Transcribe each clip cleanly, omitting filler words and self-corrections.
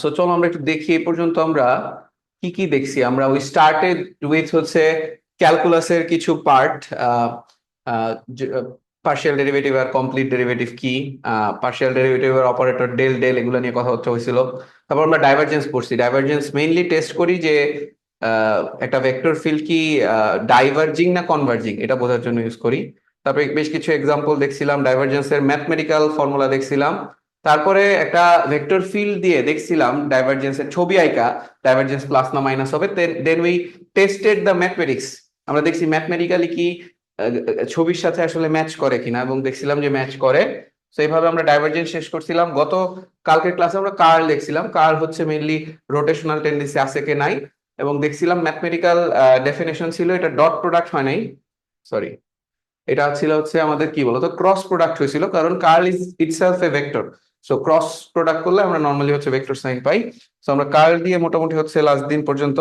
So চলো আমরা একটু দেখি এই পর্যন্ত আমরা কি কি দেখছি। আমরা ওই স্টার্টেড উইথ হচ্ছে ক্যালকুলাসের কিছু পার্ট, পার্শিয়াল ডেরিভেটিভ আর কমপ্লিট ডেরিভেটিভ কি, পার্শিয়াল ডেরিভেটিভ আর অপারেটর ডেল ডেল এগুলো নিয়ে কথাবার্তা হয়েছিল। তারপর আমরা ডাইভারজেন্স পড়ছি। ডাইভারজেন্স মেইনলি টেস্ট করি যে একটা ভেক্টর ফিল্ড কি ডাইভার্জিং না কনভার্জিং এটা বোঝার জন্য ইউজ করি। তারপরে বেশ কিছু এক্সাম্পল দেখছিলাম, ডাইভারজেন্সের ম্যাথমেটিক্যাল ফর্মুলা দেখছিলাম। তারপরে একটা ভেক্টর ফিল্ড দিয়ে দেখছিলাম ডাইভারজেন্সের ছবি আঁকা, ডাইভারজেন্স প্লাস না মাইনাস হবে, then we tested the mathematics. আমরা দেখছি ম্যাথমেটিক্যালি কি ছবির সাথে আসলে ম্যাচ করে কিনা, এবং দেখছিলাম যে ম্যাচ করে। তো এইভাবে আমরা ডাইভারজেন্স শেষ করছিলাম। গত কালকের ক্লাসে আমরা কার্ল দেখছিলাম। কার্ল হচ্ছে মেইনলি রোটেশনাল টেন্ডেন্সি আছে কি নাই, এবং দেখছিলাম ম্যাথমেটিক্যাল ডেফিনেশন ছিল এটা ডট প্রোডাক্ট হয় নাই, সরি, এটা ছিল হচ্ছে আমাদের কি বলতো ক্রস প্রোডাক্ট হয়েছিল, কারণ curl is itself a vector. So cross product করলে আমরা নর্মালি হচ্ছে ভেক্টর সাইন পাই। সো আমরা কার্ল দিয়ে মোটামুটি হচ্ছে লাস্ট দিন পর্যন্ত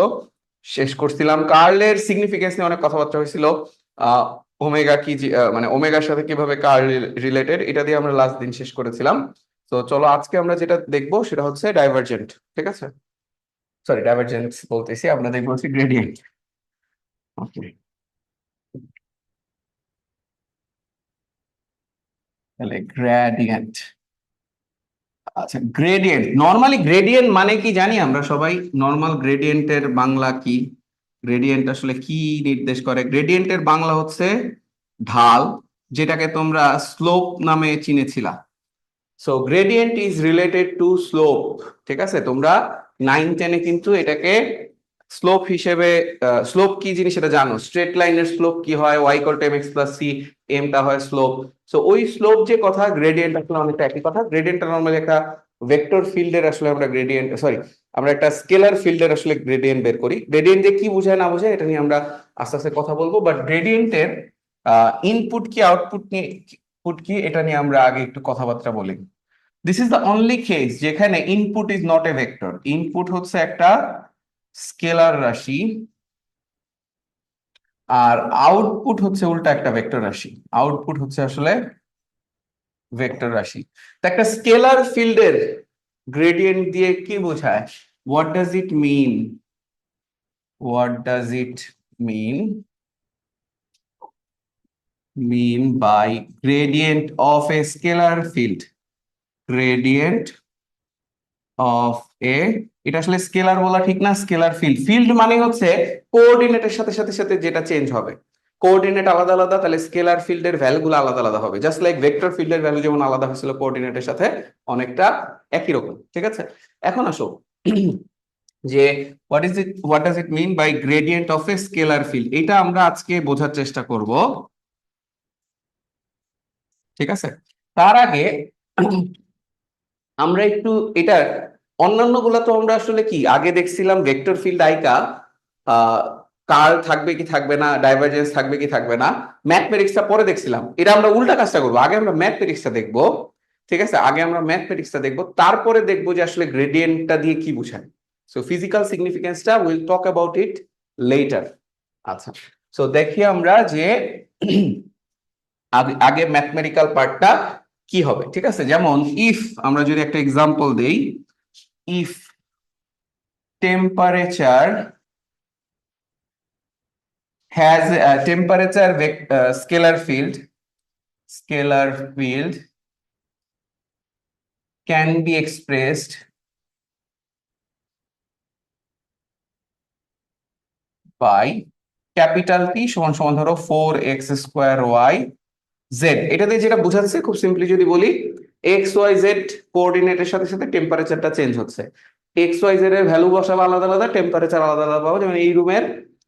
শেষ করছিলাম। কার্লের সিগনিফিকেন্স নিয়ে অনেক কথাবার্তা হয়েছিল। আহ ওমেগা কি মানে ওমেগার সাথে কিভাবে কার্ল রিলেটেড, এটা দিয়ে আমরা লাস্ট দিন শেষ করেছিলাম। তো চলো আজকে আমরা যেটা দেখবো সেটা হচ্ছে ডাইভারজেন্ট। ঠিক আছে, সরি ডাইভারজেন্স বলতেছি, আমরা দেখবো হচ্ছে গ্রেডিয়েন্ট। ওকে, তাহলে গ্রেডিয়েন্ট। আচ্ছা, গ্রেডিয়েন্ট, নর্মালি গ্রেডিয়েন্ট মানে কি জানি আমরা সবাই। নর্মাল গ্রেডিয়েন্টের বাংলা কি? গ্রেডিয়েন্ট আসলে কি নির্দেশ করে? গ্রেডিয়েন্টের বাংলা হচ্ছে ঢাল, যেটাকে তোমরা স্লোপ নামে চিনেছিলা। So gradient is related to slope. ঠিক আছে, তোমরা 9-10-এ কিন্তু এটাকে স্লোপ হিসেবে, স্লোপ কি জিনিস সেটা জানো। স্ট্রেট লাইনের স্লোপ কি হয়, y equal to m x plus c, এমটা হয় স্লোপ। সো ওই স্লোপ যে কথা, গ্রেডিয়েন্ট আসলে অনেকটা একই কথা। গ্রেডিয়েন্টটা নর্মালি একটা ভেক্টর ফিল্ডের আসলে আমরা গ্রেডিয়েন্ট, সরি, আমরা একটা স্কেলার ফিল্ডের আসলে গ্রেডিয়েন্ট বের করি। গ্রেডিয়েন্ট যে কি বোঝায় না বোঝায় এটা নিয়ে আমরা আস্তে আস্তে কথা বলবো, বাট গ্রেডিয়েন্টের ইনপুট কি আউটপুট নিয়ে, পুট কি, এটা নিয়ে আমরা আগে একটু কথাবার্তা বলি। This is the only case যেখানে input is not a vector. Input হচ্ছে একটা স্কেলার রাশি, আর আউটপুট হচ্ছে উল্টা একটা ভেক্টর রাশি। আউটপুট হচ্ছে আসলে ভেক্টর রাশি। তো একটা স্কেলার ফিল্ডের গ্রেডিয়েন্ট দিয়ে কি বোঝায়? What does it mean? What does it mean by gradient of a scalar field? Gradient of a, এটা আসলে স্কেলার বলা ঠিক না, স্কেলার ফিল্ড। ফিল্ড মানে হচ্ছে কোঅর্ডিনেটের সাথে সাথে সাথে যেটা চেঞ্জ হবে। কোঅর্ডিনেট আলাদা আলাদা, তাহলে স্কেলার ফিল্ডের ভ্যালুগুলো আলাদা আলাদা হবে। জাস্ট লাইক ভেক্টর ফিল্ডের ভ্যালু যেমন আলাদা হয়েছিল কোঅর্ডিনেটের সাথে, অনেকটা একই রকম। ঠিক আছে, এখন আসো যে what does it mean by gradient of a scalar field, এটা আমরা আজকে বোঝার চেষ্টা করব। ঠিক আছে, তার আগে আমরা একটু এটা, অন্যান্য গুলা তো আমরা আসলে কি আগে দেখছিলাম ভেক্টর ফিল্ড আইকা আহ কার্ল থাকবে কি থাকবে না, ডাইভারজেন্স থাকবে কি থাকবে না, ম্যাথমেটিক্সটা পরে দেখছিলাম। এটা আমরা উল্টা কাজটা করবো, আগে আমরা ম্যাথমেটিক্সটা দেখবো। ঠিক আছে, আগে আমরা ম্যাথমেটিক্সটা দেখবো, তারপরে দেখবো যে আসলে গ্রেডিয়েন্টটা দিয়ে কি বোঝায়। সো ফিজিক্যাল সিগনিফিকেন্সটা will talk about it later. আচ্ছা, সো দেখি আমরা যে আগে আগে ম্যাথমেটিক্যাল পার্টটা কি হবে। ঠিক আছে, যেমন ইফ আমরা যদি একটা এক্সাম্পল দেই, if temperature has a temperature scalar field can be expressed by capital P সমান সমান ধরো 4x² y z। এটা দিয়ে যেটা বোঝাচ্ছে খুব সিম্পলি যদি বলি, এক্স ওয়াই জেড কোঅর্ডিনেটের সাথে সাথে টেম্পারেচারটা চেঞ্জ হচ্ছে। এক্স ওয়াই জেড এর ভ্যালু বসাবো আলাদা আলাদা, টেম্পারেচার আলাদা আলাদা পাবো। যেমন এই রুমের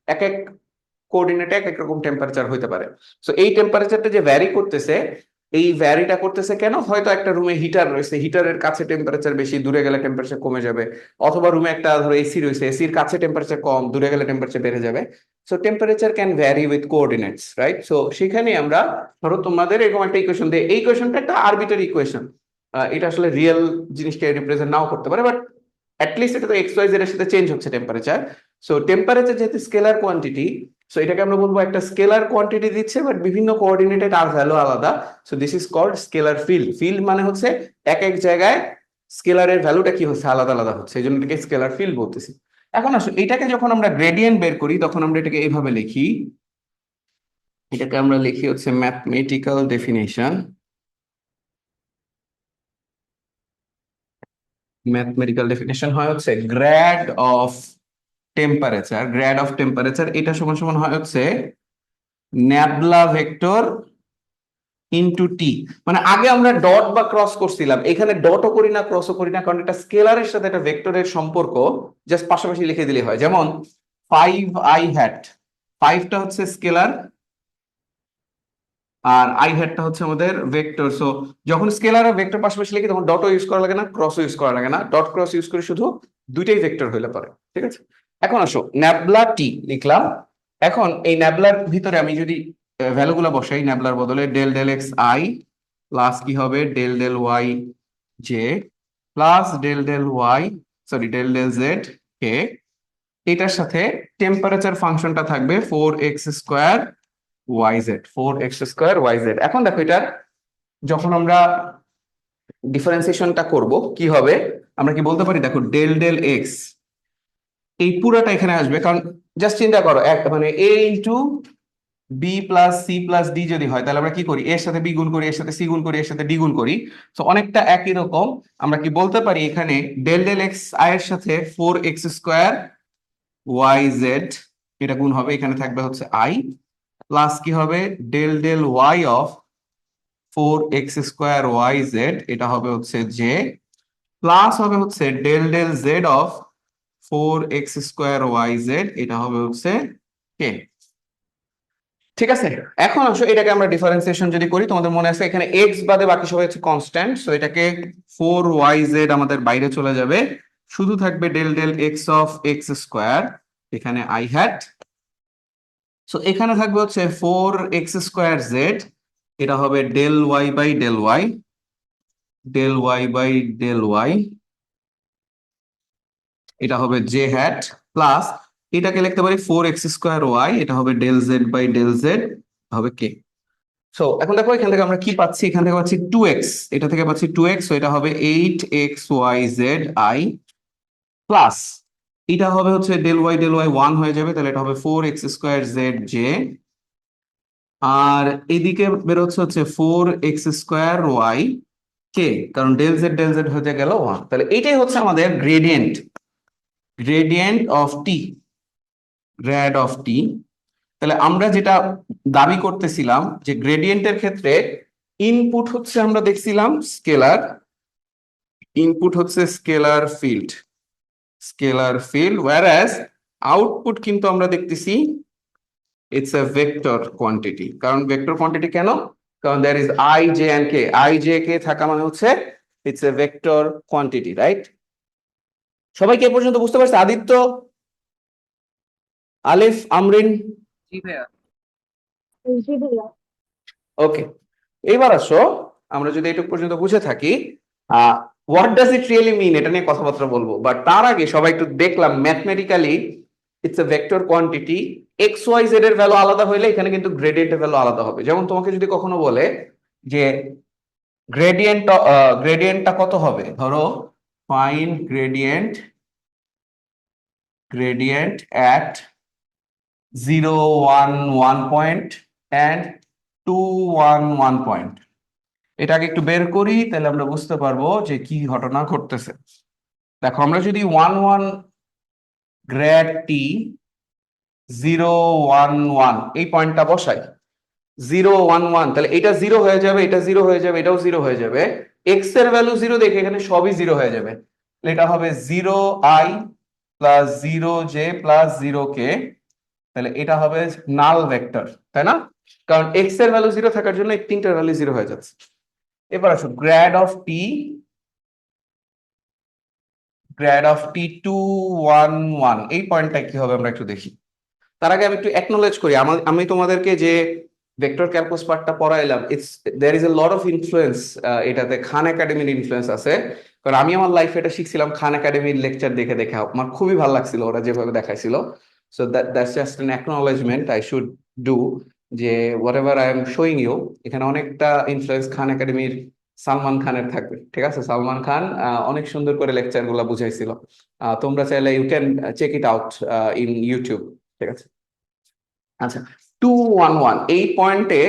এক এক কোঅর্ডিনেটে এক এক রকম টেম্পারেচার হইতে পারে। সো এই টেম্পারেচারটা যে ভ্যারি করতেছে, এই ভ্যারিটা করতেছে কেন? হয়তো একটা রুমে হিটার রয়েছে, হিটারের কাছে টেম্পারেচার বেশি, দূরে গেলে টেম্পারেচার কমে যাবে। অথবা রুমে একটা ধরো এসি রয়েছে, এসির কাছে টেম্পারেচার কম, দূরে গেলে টেম্পারেচার বেড়ে যাবে। So temperature can vary with coordinates, right? So সেখানে আমরা ধরো তোমাদের এরকম একটা ইকুয়েশন দেয়, এই ইকুয়েশনটা একটা আরবিটারি ইকুয়েশন, এটা আসলে রিয়েল জিনিসকে রিপ্রেজেন্ট নাও করতে পারে, বাট অ্যাটলিস্ট এটা তো এক্স ওয়াই জেড এর সাথে চেঞ্জ হচ্ছে টেম্পারেচার। সো টেম্পারেচার যেহেতু স্কেলার কোয়ান্টিটি, সো এটাকে আমরা বলবো একটা স্কেলার কোয়ান্টিটি দিচ্ছে, বাট বিভিন্ন কোঅর্ডিনেটে তার ভ্যালু আলাদা। So this is called scalar field. Field মানে হচ্ছে এক এক জায়গায় স্কেলারের ভ্যালুটা কি হচ্ছে, আলাদা আলাদা হচ্ছে, এই জন্য এটাকে স্কেলার ফিল্ড বলতেছি। এখন আসো এটাকে যখন আমরা গ্রেডিয়েন্ট বের করি তখন আমরা এটাকে এইভাবে লিখি, এটাকে আমরা লিখি হচ্ছে ম্যাথমেটিক্যাল ডেফিনেশন। ম্যাথমেটিক্যাল ডেফিনেশন হয় হচ্ছে গ্র্যাড অফ টেম্পারেচার এটা সমান সমান হয় হচ্ছে ন্যাবলা ভেক্টর ইনটু টি। মানে আগে আমরা ডট বা ক্রস করছিলাম, এখানে ডটও করি না ক্রসও করি না, কারণ এটা স্কেলারের সাথে একটা ভেক্টরের সম্পর্ক, জাস্ট পাশাপাশি লিখে দিলে হয়। যেমন 5i hat, 5টা হচ্ছে স্কেলার আর আই হ্যাটটা হচ্ছে আমাদের ভেক্টর। সো যখন স্কেলার আর ভেক্টর পাশাপাশি লিখি তখন ডটও ইউজ করা লাগে না, ক্রসও ইউজ করা লাগে না, ডট ক্রস ইউজ করে শুধু দুইটাই ভেক্টর হইলে পারে। ঠিক আছে, এখন আসো ন্যাবলা টি লিখলাম। এখন এই ন্যাবলার ভিতরে আমি যদি ভ্যালুগুলো বসাই, ন্যাবলার বদলে del del x i plus কি হবে del del y j plus del del y, sorry del del z k, এটার সাথে টেম্পারেচার ফাংশনটা থাকবে 4x² YZ, 4x² YZ। এখন দেখো এটা যখন আমরা ডিফারেন্সিয়েশনটা করব কি হবে, আমরা কি বলতে পারি, দেখো ডেল ডেল এক্স এই পুরাটা এখানে আসবে, কারণ জাস্ট চিন্তা করো এক মানে a into b plus c plus d যদি হয় তাহলে আমরা কি করি, এর সাথে বি গুণ করি, এর সাথে সি গুণ করি, এর সাথে ডি গুণ করি। তো অনেকটা একই রকম আমরা কি বলতে পারি, এখানে ডেল ডেল এক্স আই এর সাথে 4x² YZ এটা গুণ হবে, এখানে থাকবে হচ্ছে আই, প্লাস কি হবে del del y of 4x² YZ এটা হবে হচ্ছে জে, প্লাস হবে হচ্ছে del del z of 4x² YZ এটা হবে হচ্ছে কে। ঠিক আছে, এখন আসো এটাকে আমরা ডিফারেন্সিয়েশন যদি করি, তোমাদের মনে আছে এখানে এক্স বাদে বাকি সবাই হচ্ছে কনস্ট্যান্ট, সো এটাকে 4YZ আমাদের বাইরে চলে যাবে, শুধু থাকবে del del x of x² এখানে আই হ্যাট। সো এখানে থাকবে হচ্ছে 4x² জেড এটা হবে del y by del y, del y by del y এটা হবে জে হ্যাট, প্লাস এটাকে লিখতে পারি 4x² এটা হবে del z by del z হবে কে। সো এখন দেখো এখান থেকে আমরা কি পাচ্ছি, এখান থেকে পাচ্ছি 2x, এটা থেকে পাচ্ছি 2x, সো এটা হবে 8xyz i, প্লাস এটা হবে হচ্ছে ডেল ওয়াই 1 হয়ে যাবে, তাহলে এটা হবে 4x² z j, আর এদিকে বেরোচ্ছে হচ্ছে 4x² কে, কারণ ডেল জেড হতে গেল 1, তাহলে এটাই হচ্ছে আমাদের gradient of t, grad of t. তাহলে আমরা যেটা দাবি করতেছিলাম যে গ্রেডিয়েন্টের ক্ষেত্রে ইনপুট হচ্ছে আমরা দেখছিলাম স্কেলার, ইনপুট হচ্ছে স্কেলার ফিল্ড whereas আউটপুট কিন্তু আমরা দেখতেছি ইটস এ ভেক্টর কোয়ান্টিটি। কারণ ভেক্টর কোয়ান্টিটি কেন, কারণ there is i j and k, i j k থাকা মানে হচ্ছে it's a vector quantity, right? সবাই কি এ পর্যন্ত বুঝতে পারছে? আদিত্য, আলিফ, আমরিন? জি ভাইয়া। জি ভাইয়া। ওকে, এইবার আসো আমরা যদি এটুকু পর্যন্ত বুঝে থাকি হোয়াট ডাজ ইট রিয়েলি মিন এটা নিয়ে কথাবার্তা বলবো, বাট তার আগে সবাই একটু দেখলাম mathematically it's a vector quantity, x y z এর ভ্যালু আলাদা হইলে এখানে কিন্তু গ্রেডিয়েন্টের ভ্যালু আলাদা হবে। যেমন তোমাকে যদি কখনো বলে যে গ্রেডিয়েন্টটা কত হবে, ধরো fine gradient at 0 1 1 point and 2 1 1 point, এটাকে একটু বের করি তাহলে আমরা বুঝতে পারবো যে কি ঘটনা ঘটতেছে। দেখো আমরা যদি 1 1 গ্র্যাড টি 0 1 1 এই পয়েন্টটা বসাই, 0 1 1, তাহলে এটা 0 হয়ে যাবে, এটা 0 হয়ে যাবে, এটাও 0 হয়ে যাবে, এক্স এর ভ্যালু 0 দেখে এখানে সবই 0 হয়ে যাবে, তাহলে এটা হবে 0 i plus 0 j plus 0 k, তাহলে এটা হবে নাল ভেক্টর, তাই না? কারণ এক্স এর ভ্যালু 0 থাকার জন্য এই তিনটার ভ্যালু 0 হয়ে যাচ্ছে। এবার আসো গ্র্যাড অফ টি 2 1 1 এই পয়েন্টটা কি হবে আমরা একটু দেখি। তার আগে আমি একটু অ্যাকনোলেজ করি, আমি তোমাদেরকে যে ভেক্টর ক্যালকুলাস পার্টটা পড়াইলাম, it's there is a lot of influence, এটাতে খান একাডেমির ইনফ্লুয়েন্স আছে। কারণ আমি আমার লাইফে এটা শিখছিলাম খান একাডেমির লেকচার দেখে দেখে, আমার খুবই ভালো লাগছিল ওরা যেভাবে দেখাইছিল। So that's just an acknowledgement I should do, যে whatever I am showing you, এখানে অনেকটা ইনফ্লুয়েন্স খান একাডেমির সালমান খানের থাকবে, ঠিক আছে? সালমান খান অনেক সুন্দর করে লেকচার গুলা বুঝাইছিল। তোমরা চাইলে you can check it out in YouTube, ঠিক আছে? আচ্ছা, 211 এই পয়েন্টে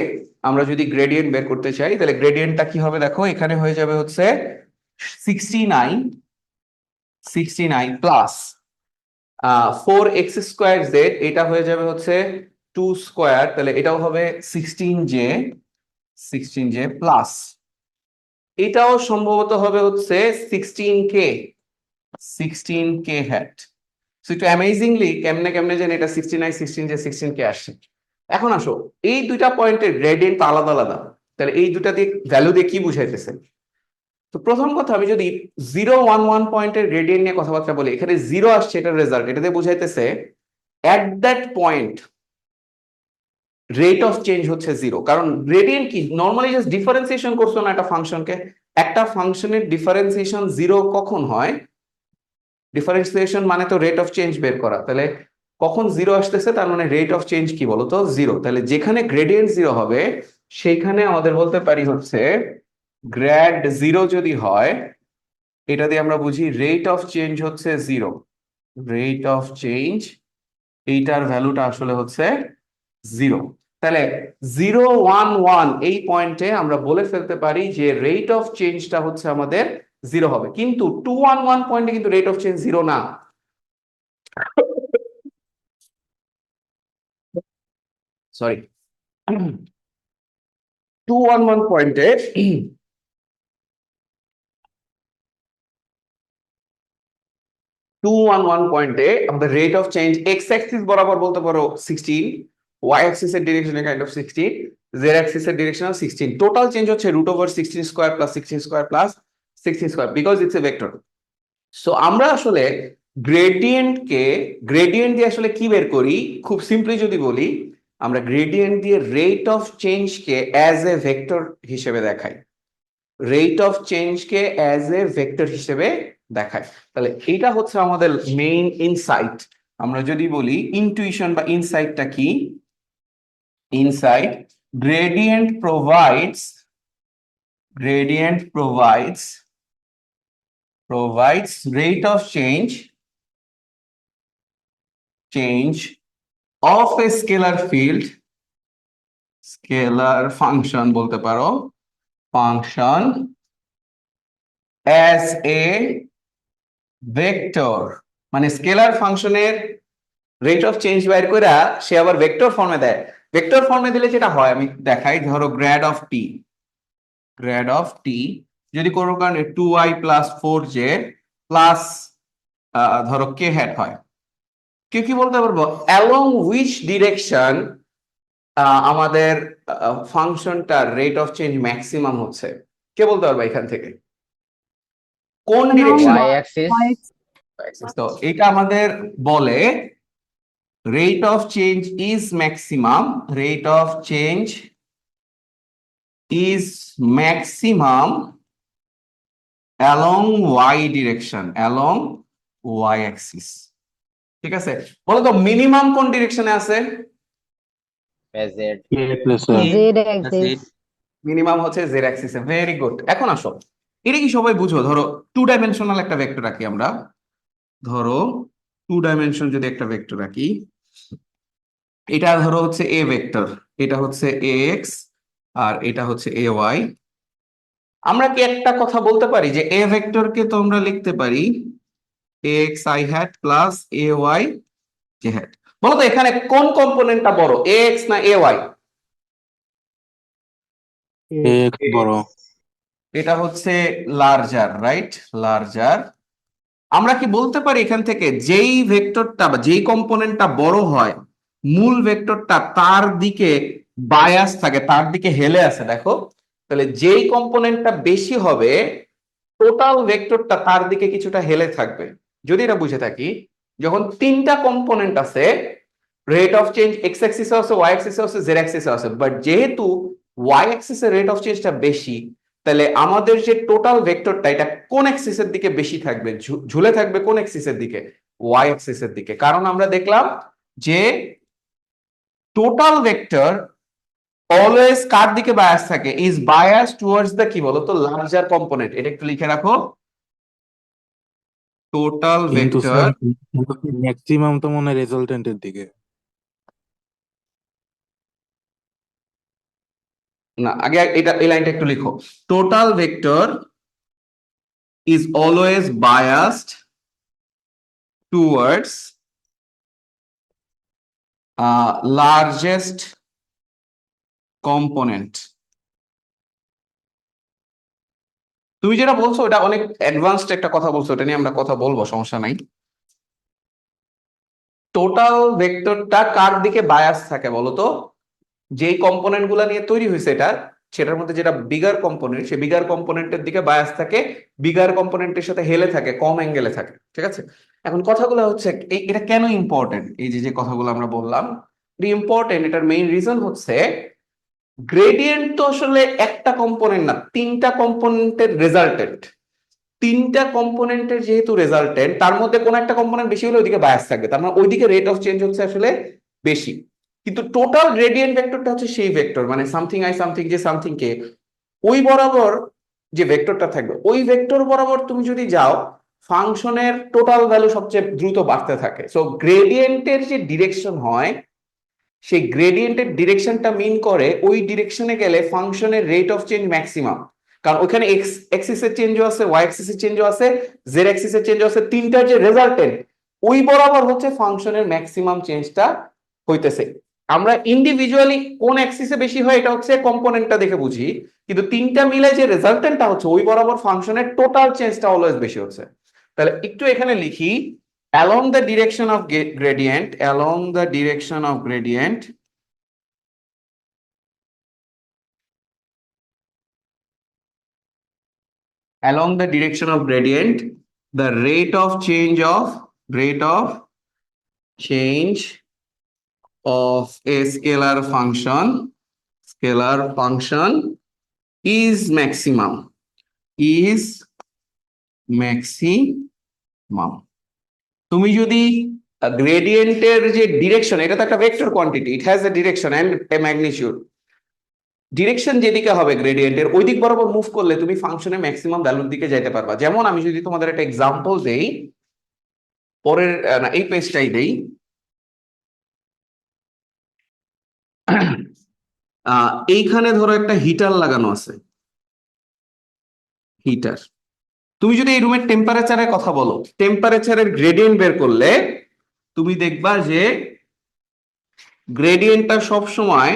আমরা যদি গ্রেডিয়েন্ট বের করতে চাই, তাহলে গ্রেডিয়েন্টটা কি হবে দেখো, এখানে হয়ে যাবে হচ্ছে 69 প্লাস 4x² এটা হয়ে যাবে হচ্ছে 2 স্কোয়ার, তাহলে এটাও হবে 16j প্লাস এটাও সম্ভবত হবে হচ্ছে 16k হ্যাট। সো একটু অ্যামেজিংলি কেমনে কেমনে যেন এটা 16 16 আসছে। এখন আসো, এই দুইটা পয়েন্টের গ্রেডিয়েন্ট আলাদা আলাদা, তাহলে এই দুটা দিয়ে ভ্যালু দিয়ে কি বুঝাইতেছে? তো প্রথম কথা, আমি যদি 011 পয়েন্টের গ্রেডিয়েন্ট নিয়ে কথাবার্তা বলি, এখানে 0 আসছে, এটার রেজাল্ট, এটাতে বুঝাইতেছে at that point rate of change হচ্ছে 0। কারণ গ্রেডিয়েন্ট কি, নর্মালি জাস্ট ডিফারেন্সিয়েশন করছো না একটা ফাংশনকে। একটা ফাংশনের ডিফারেন্সিয়েশন 0 কখন হয়? ডিফারেন্সিয়েশন মানে তো রেট অফ চেঞ্জ বের করা, তাহলে কখন 0 আসতেছে, তার মানে রেট অফ চেঞ্জ কি বলতো, 0। তাহলে যেখানে গ্রেডিয়েন্ট 0 হবে সেইখানে আমাদের বলতে পারি হচ্ছে গ্র্যাড 0 যদি হয়, এটা দিয়ে আমরা বুঝি রেট অফ চেঞ্জ হচ্ছে 0। রেট অফ চেঞ্জ এইটার ভ্যালুটা আসলে হচ্ছে 0। তাহলে 011 এই পয়েন্টে আমরা বলে ফেলতে পারি যে রেট অফ চেঞ্জটা হচ্ছে আমাদের 0 হবে। কিন্তু 211 পয়েন্টে কিন্তু রেট অফ চেঞ্জ 0 না, সরি। 211 পয়েন্টে 211 পয়েন্টে আমাদের rate of change x Axis বরাবর বলতে পারো 16, ওয়াই অ্যাক্সিস এর ডিরেকশনে কাইন্ড অফ 16, জেড অ্যাক্সিস এর ডিরেকশনে 16। টোটাল চেঞ্জ হচ্ছে √16 square plus 16 square plus 16 square, because it's a vector. So আমরা আসলে গ্রেডিয়েন্ট দিয়ে আসলে কি বের করি, খুব সিম্পলি যদি বলি, আমরা গ্রেডিয়েন্ট দিয়ে রেট অফ চেঞ্জকে অ্যাজ এ ভেক্টর হিসেবে দেখাই। রেট অফ চেঞ্জকে অ্যাজ এ ভেক্টর হিসেবে দেখায়। তাহলে এটা হচ্ছে আমাদের মেইন ইনসাইট। আমরা যদি বলি ইনটুইশন বা ইনসাইটটা কি, insight, gradient provides rate of change of a scalar field, scalar function বলতে পারো, function as a vector। মানে স্কেলার ফাংশনের রেট অফ চেঞ্জ বাইর করে সে আবার ভেক্টর ফর্মে দেয়। ভেক্টর ফর্মে দিলে যেটা হয় আমি দেখাই, ধরো গ্র্যাড অফ টি যদি কোনো কারণে 2i প্লাস 4j প্লাস ধরো কে হ্যাট হয়, কেউ কি বলতে পারবো অ্যালং হুইচ ডিরেকশন আমাদের ফাংশনটার রেট অফ চেঞ্জ ম্যাক্সিমাম হচ্ছে? কে বলতে পারবে এখান থেকে কোন ডিরেকশন? y axis তো এটা আমাদের বলে rate of change is maximum, rate of change is maximum along y direction, along y axis। ঠিক আছে, বলো তো মিনিমাম কোন ডিরেকশনে আছে? z Z axis. মিনিমাম হচ্ছে জেড অ্যাক্সিসে। Very good. এখন আসো, এটা কি সবাই বুঝো? ধরো 2 ডাইমেনশনাল একটা ভেক্টর রাখি আমরা, ধরো 2 ডাইমেনশন যদি একটা ভেক্টর রাখি, এটা ধরো হচ্ছে এ ভেক্টর, এটা হচ্ছে এক্স আর এটা হচ্ছে এ ওয়াই। আমরা কি একটা কথা বলতে পারি যে এ ভেক্টরকে তো আমরা লিখতে পারি x i hat plus a y j hat. বলো তো এখানে কোন কম্পোনেন্টটা বড়, এক্স না এ ওয়াই? এক বড়। এটা হচ্ছে লার্জার, রাইট? লার্জার। আমরা কি বলতে পারি এখান থেকে যেই ভেক্টরটা বা যেই কম্পোনেন্টটা বড় হয়, মূল ভেক্টরটা তার দিকে বায়াস থাকে, তার দিকে হেলে আছে, দেখো। তাহলে যেই কম্পোনেন্টটা বেশি হবে টোটাল ভেক্টরটা তার দিকে কিছুটা হেলে থাকবে। যদি এটা বুঝে থাকি, যখন 3টা কম্পোনেন্ট আছে, রেট অফ চেঞ্জ এক্স অ্যাক্সিসে আছে, ওয়াই অ্যাক্সিসে আছে, জেড অ্যাক্সিসে আছে, বাট যেহেতু ওয়াই অ্যাক্সিসে রেট অফ চেঞ্জটা বেশি, তাহলে আমাদের যে টোটাল ভেক্টরটা এটা কোন অ্যাক্সিসের দিকে বেশি থাকবে, ঝুলে থাকবে কোন অ্যাক্সিসের দিকে? ওয়াই অ্যাক্সিসের দিকে। কারণ আমরা দেখলাম যে টোটাল ভেক্টর অলওয়েজ কার দিকে বায়াস থাকে, ইজ বায়াস টুয়ার্ডস দ্য কি বলতো লার্জার কম্পোনেন্ট। এটা একটু লিখে রাখো, টোটাল কিন্তু ভেক্টর। স্যার ম্যাক্সিমাম তো মনে হয় রেজাল্টেন্টের দিকে। না, আগে এটা এই লাইনটা একটু লিখো, total vector is always biased towards largest component. তুমি যেটা বলছো ওটা অনেক অ্যাডভান্সড একটা কথা বলছো, ওটা নিয়ে আমরা কথা বলবো, সমস্যা নাই। টোটাল ভেক্টরটা কার দিকে বায়াস থাকে বলতো, যেই কম্পোনেন্ট গুলা নিয়ে তৈরি হয়েছে এটা, সেটার মধ্যে যেটা বিগার কম্পোনেন্ট, সেই বিগার কম্পোনেন্টের দিকে বায়াস থাকে, বিগার কম্পোনেন্টের সাথে হেলে থাকে, কম অ্যাঙ্গেলে থাকে, ঠিক আছে। এখন কথাগুলো হচ্ছে এটা কেন ইম্পর্টেন্ট, এই যে যে কথাগুলো আমরা বললাম এটা ইম্পর্টেন্ট, এটার মেইন রিজন হচ্ছে গ্রেডিয়েন্ট তো আসলে একটা কম্পোনেন্ট না, তিনটা কম্পোনেন্টের রেজাল্টেন্ট। তিনটা কম্পোনেন্টের যেহেতু রেজাল্টেন্ট, তার মধ্যে কোন একটা কম্পোনেন্ট বেশি হলে ওইদিকে বায়াস থাকবে, তার মানে ওইদিকে রেট অফ চেঞ্জ হচ্ছে আসলে বেশি। কিন্তু টোটাল গ্রেডিয়েন্ট ভেক্টরটা হচ্ছে সেই ভেক্টর, মানে সামথিং আই সামথিং, যে সামথিং কে ওই বরাবর যে ভেক্টরটা থাকবে, ওই ভেক্টর বরাবর তুমি যদি যাও, ফাংশনের টোটাল ভ্যালু সবচেয়ে দ্রুত বাড়তে থাকে। সো গ্রেডিয়েন্টের যে ডিরেকশন হয়, সেই গ্রেডিয়েন্টের ডিরেকশনটা মিন করে ওই ডিরেকশনে গেলে ফাংশনের রেট অফ চেঞ্জ ম্যাক্সিমাম। কারণ ওখানে এক্স অ্যাক্সিসের চেঞ্জও আছে, ওয়াই অ্যাক্সিসের চেঞ্জও আছে, জেড অ্যাক্সিসের চেঞ্জও আছে, তিনটার যে রেজাল্টেন্ট ওই বরাবর হচ্ছে ফাংশনের ম্যাক্সিমাম চেঞ্জটা হইতেছে। আমরা ইন্ডিভিজুয়ালি কোন অ্যাক্সিসে বেশি হয় এটা হচ্ছে কম্পোনেন্টটা দেখে বুঝি, কিন্তু তিনটা মিলে যে রেজাল্টেন্টটা হচ্ছে ওই বরাবর ফাংশনের টোটাল চেঞ্জটা অলওয়েজ বেশি হচ্ছে। তাহলে একটু এখানে লিখি, along the direction of gradient, along the direction of gradient, along the direction of gradient, the rate of change of a scalar function is maximum. তুমি যদি গ্রেডিয়েন্টের যে ডিরেকশন, এটা তো একটা vector quantity, it has a direction and a magnitude. Direction যেদিকে হবে গ্রেডিয়েন্টের ওই দিক বরাবর মুভ করলে তুমি ফাংশনের ম্যাক্সিমাম ভ্যালুর দিকে যেতে পারবা। যেমন আমি যদি তোমাদের একটা এক্সাম্পল দেই, পরের না এই পেজটাই দেই, এইখানে ধরো একটা হিটার লাগানো আছে, হিটার। তুমি যদি এই রুমের টেম্পারেচারের কথা বলো, টেম্পারেচারের গ্রেডিয়েন্ট বের করলে তুমি দেখবা যে গ্রেডিয়েন্টটা সব সময়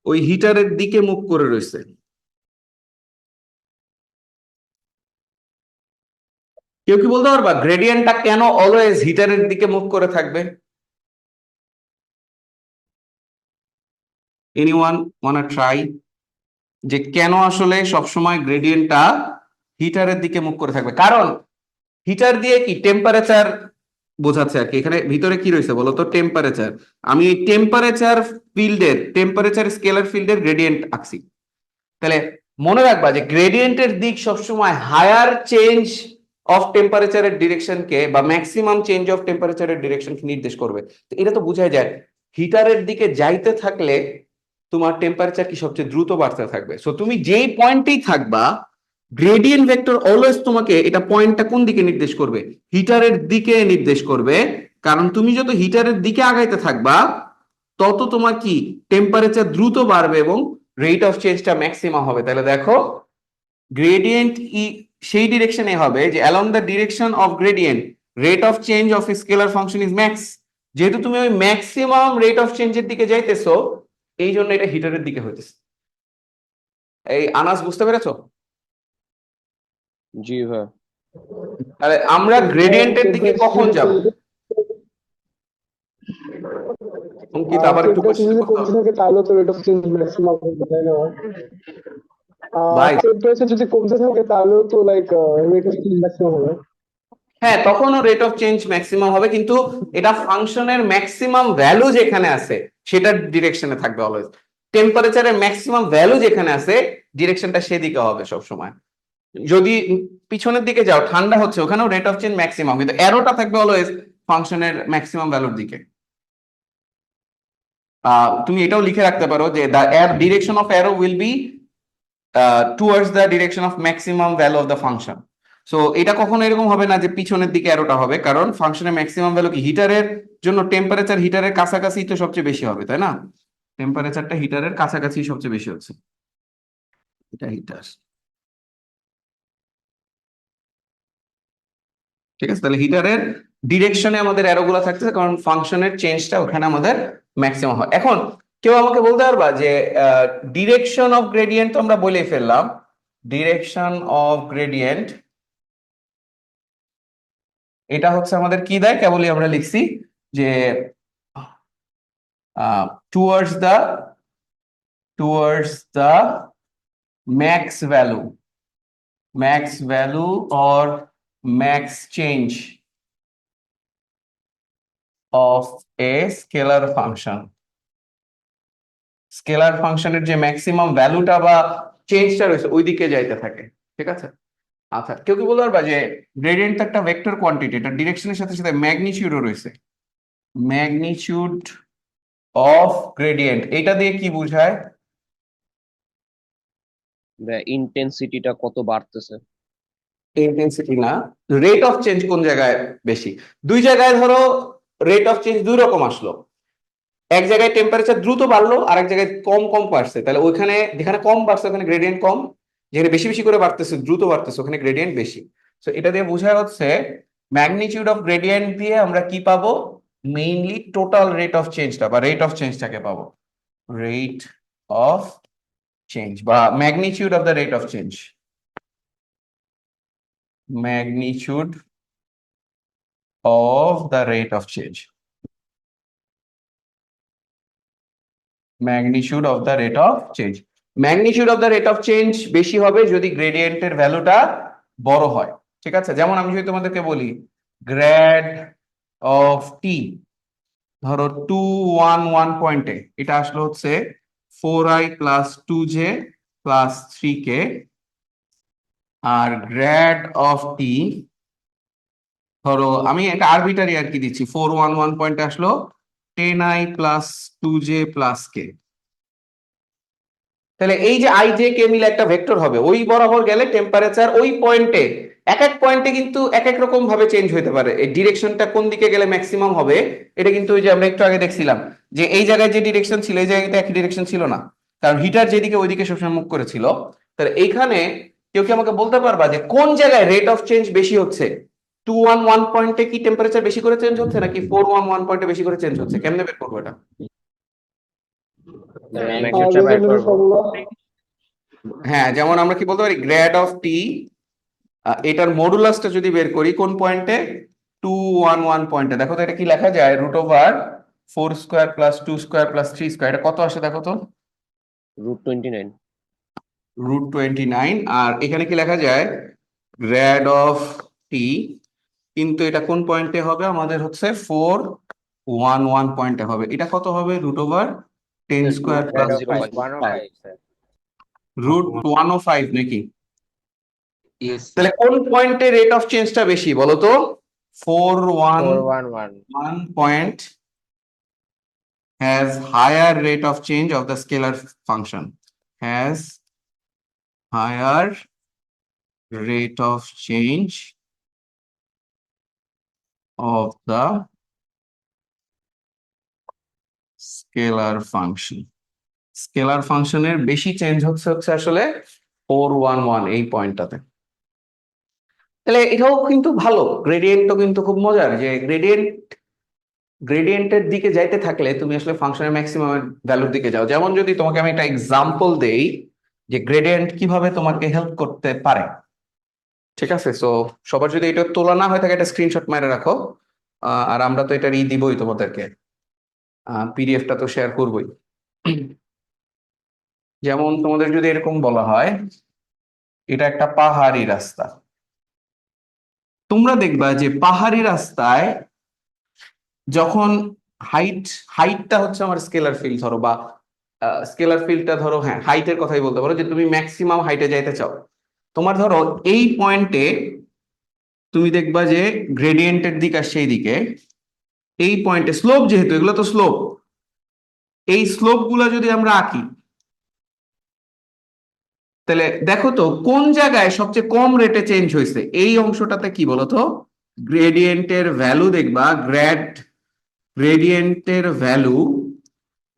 ওই হিটারের দিকে মুভ করে রয়েছে। কেউ কি বলতে পারবা গ্রেডিয়েন্টটা কেন অলওয়েজ হিটারের দিকে মুভ করে থাকবে? এনিওয়ান ওয়ান্না ট্রাই, যে কেন আসলে সবসময় গ্রেডিয়েন্টটা হিটারের দিকে মুভ করে থাকবে? কারণ হিটার দিয়ে কি টেম্পারেচার বোঝাচ্ছে আর কি, এখানে ভিতরে কি রয়েছে বলতো, টেম্পারেচার। আমি এই টেম্পারেচার ফিল্ডের, টেম্পারেচার স্কেলার ফিল্ডের গ্রেডিয়েন্ট আঁকছি। তাহলে মনে রাখবা যে গ্রেডিয়েন্টের দিক সবসময় হায়ার চেঞ্জ অফ টেম্পারেচারের ডিরেকশনকে বা ম্যাক্সিমাম চেঞ্জ অফ টেম্পারেচারের ডিরেকশনকে নির্দেশ করবে। তো এটা তো বোঝাই যায় হিটারের দিকে যাইতে থাকলে তোমার টেম্পারেচার কি সবচেয়ে দ্রুত বাড়তে থাকবে। সো তুমি যেই পয়েন্টেই থাকবা, গ্রেডিয়েন্ট ভেক্টর অলওয়েজ তোমাকে এটা পয়েন্টটা কোন দিকে নির্দেশ করবে, হিটারের দিকে নির্দেশ করবে। কারণ তুমি যত হিটারের দিকে আগাইতে থাকবা তত তোমার কি টেম্পারেচার দ্রুত বাড়বে এবং রেট অফ চেঞ্জটা ম্যাক্সিমাম হবে। তাহলে দেখো গ্রেডিয়েন্ট সেই ডিরেকশনে হবে যে along the direction of gradient rate of change of a scalar function is max। যেহেতু তুমি ওই ম্যাক্সিমাম রেট অফ চেঞ্জের দিকে যাইতেছো, এই জন্য এটা হিটারের দিকে হইতেছে। এই আনাস বুঝতে পেরেছো? জি ভাই। তাহলে আমরা গ্রেডিয়েন্টের দিকে কখন যাব? অঙ্কিত আবার একটু কোশ্চেন করতে হবে। থাকে তাহলে তো রেট অফ চেঞ্জ ম্যাক্সিমাম হবে, তাই না? ভাই টেম্পারেচার যদি কমতে থাকে তাহলেও তো like rate of change maximum হবে। হ্যাঁ, তখনও রেট অফ চেঞ্জ ম্যাক্সিমাম হবে, কিন্তু এটা ফাংশনের ম্যাক্সিমাম ভ্যালু যেখানে আছে সেটার ডিরেকশনে থাকবে অলওয়েজ। টেম্পারেচারের ম্যাক্সিমাম ভ্যালু যেখানে আছে ডিরেকশনটা সেদিকে হবে সব সময়। যদি পিছনের দিকে যাও, ঠান্ডা হচ্ছে, ওখানেও রেট অফ চেঞ্জ ম্যাক্সিমাম, কিন্তু অ্যারোটা থাকবে অলওয়েজ ফাংশনের ম্যাক্সিমাম ভ্যালুর দিকে। তুমি এটাও লিখে রাখতে পারো যে the direction of arrow will be towards the direction of maximum value of the function. So এটা কখনো এরকম হবে না যে পিছনের দিকে অ্যারোটা হবে, কারণ ফাংশনের ম্যাক্সিমাম ভ্যালু কি, হিটারের জন্য টেম্পারেচার হিটারের কাছাকাছি তো সবচেয়ে বেশি হবে, তাই না? টেম্পারেচারটা হিটারের কাছাকাছি সবচেয়ে বেশি হচ্ছে, এটা হিটার। ঠিক আছে, তাহলে হিটারের ডিরেকশনে আমাদের অ্যারো গুলা থাকতেছে, কারণ ফাংশনের চেঞ্জটা ওখানে আমাদের ম্যাক্সিমাম হয়। এখন কেউ আমাকে বলতে পারবা যে ডিরেকশন অফ গ্রেডিয়েন্ট তো আমরা বলেই ফেললাম, ডিরেকশন অফ গ্রেডিয়েন্ট এটা হচ্ছে আমাদের কি দেয়, কেবলই আমরা লিখছি যে towards the max value, or max change of a scalar function. Scalar ফাংশনের যে ম্যাক্সিমাম ভ্যালুটা বা চেঞ্জটা রয়েছে ওই দিকে যাইতে থাকে। ঠিক আছে, আচ্ছা কেউ কি বলতে পারবা যে গ্রেডিয়েন্ট একটা ভেক্টর কোয়ান্টিটি, এটা ডিরেকশনের সাথে সাথে ম্যাগনিটিউডও রয়েছে, ম্যাগনিটিউড অফ গ্রেডিয়েন্ট এটা দিয়ে কি বোঝায়? ইন্টেন্সিটিটা কত বাড়তেছে। ইন্টেন্সিটি না, রেট অফ চেঞ্জ কোন জায়গায় বেশি। দুই জায়গায় ধরো রেট অফ চেঞ্জ দুই রকম আসলো, এক জায়গায় টেম্পারেচার দ্রুত বাড়লো আর এক জায়গায় কম কম বাড়ছে, তাহলে ওইখানে যেখানে কম বাড়ছে ওখানে গ্রেডিয়েন্ট কম, যেখানে বেশি বেশি করে বাড়তেছে দ্রুত বাড়তেছে ওখানে গ্রেডিয়েন্ট বেশি। তো এটা দিয়ে বোঝায় হচ্ছে ম্যাগনিটিউড অফ গ্রেডিয়েন্ট দিয়ে আমরা কি পাবো, মেইনলি টোটাল রেট অফ চেঞ্জটা বা রেট অফ চেঞ্জটাকে পাবো, রেট অফ চেঞ্জ বা magnitude of the rate of change, magnitude of the rate of change, magnitude of the rate of change. Magnitude of the rate of change বেশি হবে যদি গ্রেডিয়েন্টের ভ্যালুটা বড় হয়। ঠিক আছে, যেমন আমি যদি তোমাদেরকে বলি গ্র্যাড অফ টি ধরো 211 পয়েন্টে, এটা আসলে হচ্ছে 4i plus 2j plus 3k, আর গ্র্যাড অফ টি ধরো আমি একটা আরবিটারি আর কি দিচ্ছি, 411 পয়েন্টে আসলো 10i plus 2j plus k। তাহলে এই যে আই জে কে মিলে একটা ভেক্টর হবে, ওই বরাবর গেলে টেম্পারেচার ওই পয়েন্টে এক এক পয়েন্টে কিন্তু এক এক রকম ভাবে চেঞ্জ হতে পারে। এই ডিরেকশনটা কোন দিকে গেলে ম্যাক্সিমাম হবে এটা কিন্তু ওই যে আমরা একটু আগে দেখছিলাম যে এই জায়গায় যে ডিরেকশন ছিল এই জায়গাতে একই ডিরেকশন ছিল না, কারণ হিটার যেদিকে ওইদিকে সবসময় মুখ করেছিল। তাহলে এইখানে কেউ কি আমাকে বলতে পারবা যে কোন জায়গায় রেট অফ চেঞ্জ বেশি হচ্ছে? 211 পয়েন্টে কি টেম্পারেচার বেশি করে চেঞ্জ হচ্ছে নাকি 411 পয়েন্টে বেশি করে চেঞ্জ হচ্ছে? কেমনে বের করবো এটা? ম্যাগনিটিউডটা বের করবো। ফর্মুলা হ্যাঁ, যেমন আমরা কি বলতে পারি গ্র্যাড অফ টি, এটার মডুলাসটা যদি বের করি কোন পয়েন্টে, 211 পয়েন্টে, দেখো তো এটা কি লেখা যায়, root over 4 square plus 2 square plus 3 square, এটা কত আসে দেখো তো, √29। √29। আর এখানে কি লেখা যায়, গ্র্যাড অফ টি, কিন্তু এটা কোন পয়েন্টে হবে আমাদের হচ্ছে 411 পয়েন্টে হবে, এটা কত হবে, রুট ওভার 10 স্কোয়ার প্লাস 0.15 √105 নাকি? তাহলে কোন পয়েন্টে রেট অফ চেঞ্জটা বেশি বলো তো? 411 point has higher rate of change of the scalar function, has higher rate of change of the scalar function. Scalar ফাংশনের বেশি চেঞ্জ হচ্ছে আসলে 411 এই পয়েন্টটাতে। তাহলে এটাও কিন্তু ভালো, গ্রেডিয়েন্টও কিন্তু খুব মজার, যে গ্রেডিয়েন্টের দিকে যাইতে থাকলে তুমি আসলে ফাংশনের ম্যাক্সিমাম ভ্যালুর দিকে যাও। যেমন যদি তোমাকে আমি একটা এক্সাম্পল দেই যে গ্রেডিয়েন্ট কিভাবে তোমাকে হেল্প করতে পারে। ঠিক আছে, সো সবার যদি এটা তোলা না হয়ে থাকে এটা স্ক্রিনশট মেরে রাখো, আর আমরা তো এটার দিবই তোমাদেরকে, পিডিএফটা তো শেয়ার করবই। যেমন তোমাদের যদি এরকম বলা হয় এটা একটা পাহাড়ি রাস্তা, তোমরা দেখবা যে পাহাড়ি রাস্তায় যখন হাইটটা হচ্ছে আমার স্কেলার ফিল্ড ধরো, বা স্কেলার ফিল্ডটা ধরো, হ্যাঁ হাইটের কথাই বলতে পারো, যে তুমি ম্যাক্সিমাম হাইটে যাইতে চাও, তোমার ধরো এই পয়েন্টে তুমি দেখবা যে গ্রেডিয়েন্টের দিক আসছে এই দিকে, এই পয়েন্টে স্লোপ, যেহেতু এগুলো তো স্লোপ, এই স্লোপ গুলা যদি আমরা আঁকি, তাহলে দেখো তো কোন জায়গায় সবচেয়ে কম রেটে চেঞ্জ হয়েছে। এই অংশটাতে কি বলতো, গ্রেডিয়েন্টের ভ্যালু দেখবা, গ্রেডিয়েন্টের ভ্যালু